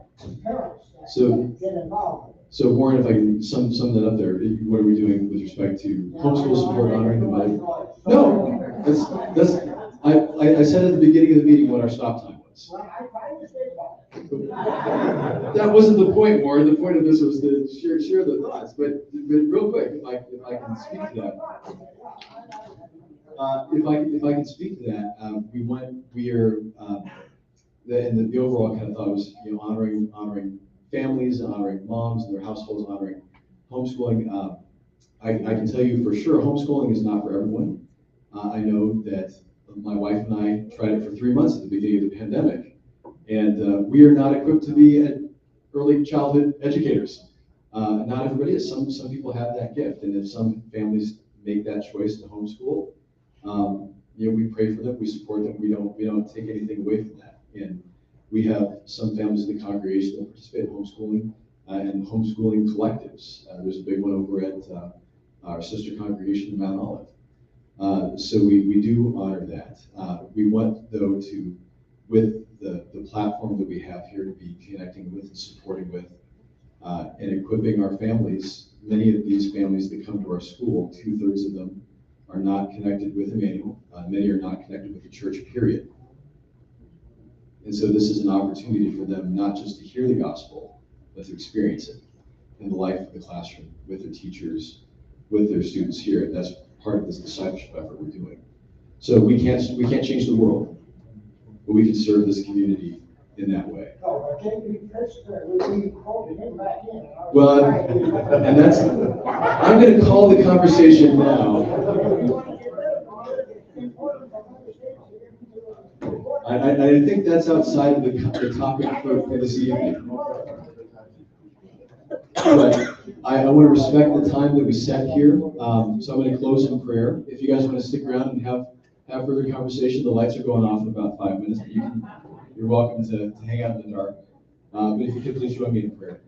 parents that get involved. So Warren, if I can sum that up there, what are we doing with respect to homeschool support, honoring the mother? No, I said at the beginning of the meeting what our stop time was. Well, I understand that. That wasn't the point, Warren. The point of this was to share the thoughts. But real quick, if I can speak to that. If I can speak to that, the overall kind of thought was, honoring families, honoring moms and their households, honoring homeschooling. I can tell you for sure, homeschooling is not for everyone. I know that my wife and I tried it for 3 months at the beginning of the pandemic, and we are not equipped to be early childhood educators. Not everybody is. Some people have that gift, and if some families make that choice to homeschool, we pray for them, we support them, we don't take anything away from that. And we have some families in the congregation that participate in homeschooling and homeschooling collectives. There's a big one over at our sister congregation in Mount Olive. So we do honor that. We want, though, with the platform that we have here, to be connecting with and supporting with and equipping our families. Many of these families that come to our school, 2/3 of them are not connected with Immanuel. Many are not connected with the church, period. And so this is an opportunity for them not just to hear the gospel, but to experience it in the life of the classroom, with their teachers, with their students here. That's part of this discipleship effort we're doing. So we can't change the world, but we can serve this community in that way. Well, and I'm going to call the conversation now. I think that's outside of the topic for this evening. But I want to respect the time that we set here, so I'm going to close in prayer. If you guys want to stick around and have further conversation, the lights are going off in about 5 minutes. But you're welcome to hang out in the dark. But if you could please join me in prayer.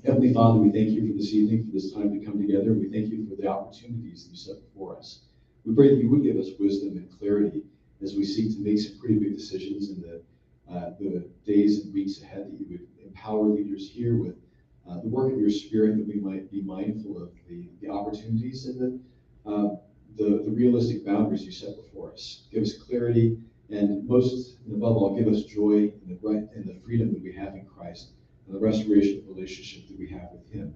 Heavenly Father, we thank you for this evening, for this time to come together. We thank you for the opportunities that you set before us. We pray that you would give us wisdom and clarity as we seek to make some pretty big decisions in the days and weeks ahead, that you would empower leaders here with the work of your Spirit, that we might be mindful of the opportunities and the realistic boundaries you set before us. Give us clarity, and most and above all, give us joy in the freedom that we have in Christ, and the restoration of relationship that we have with Him,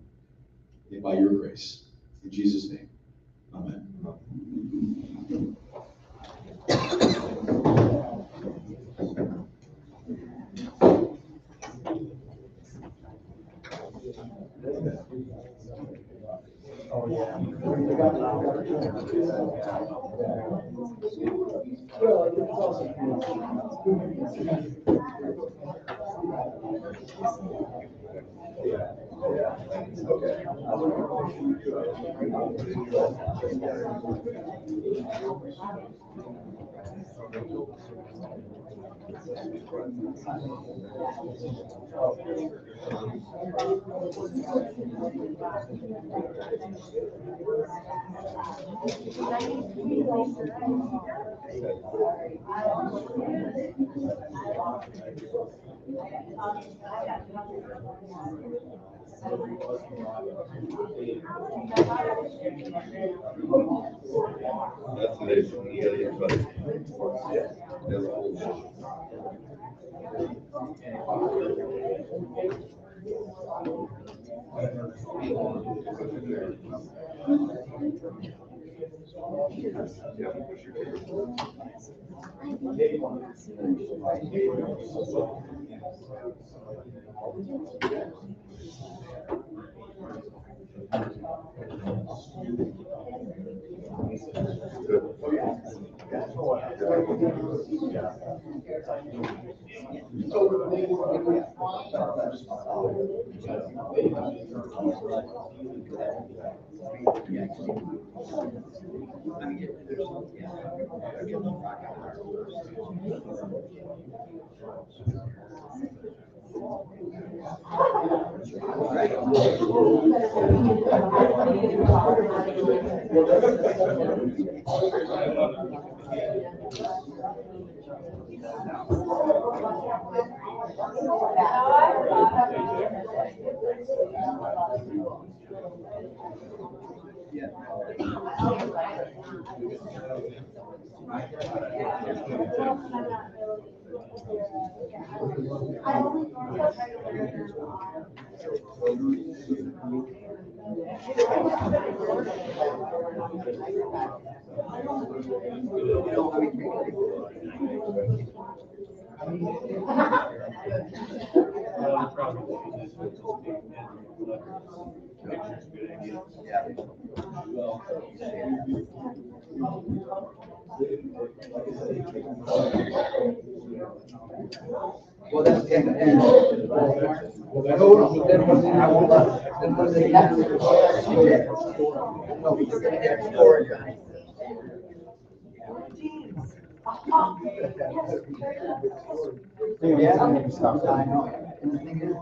and by your grace. In Jesus' name, amen. Oh, yeah. That's today's one. You gotta get better. Yeah. That's cool. Well, that's the end. No, we took it next door. Yeah, stop sign. And the thing is,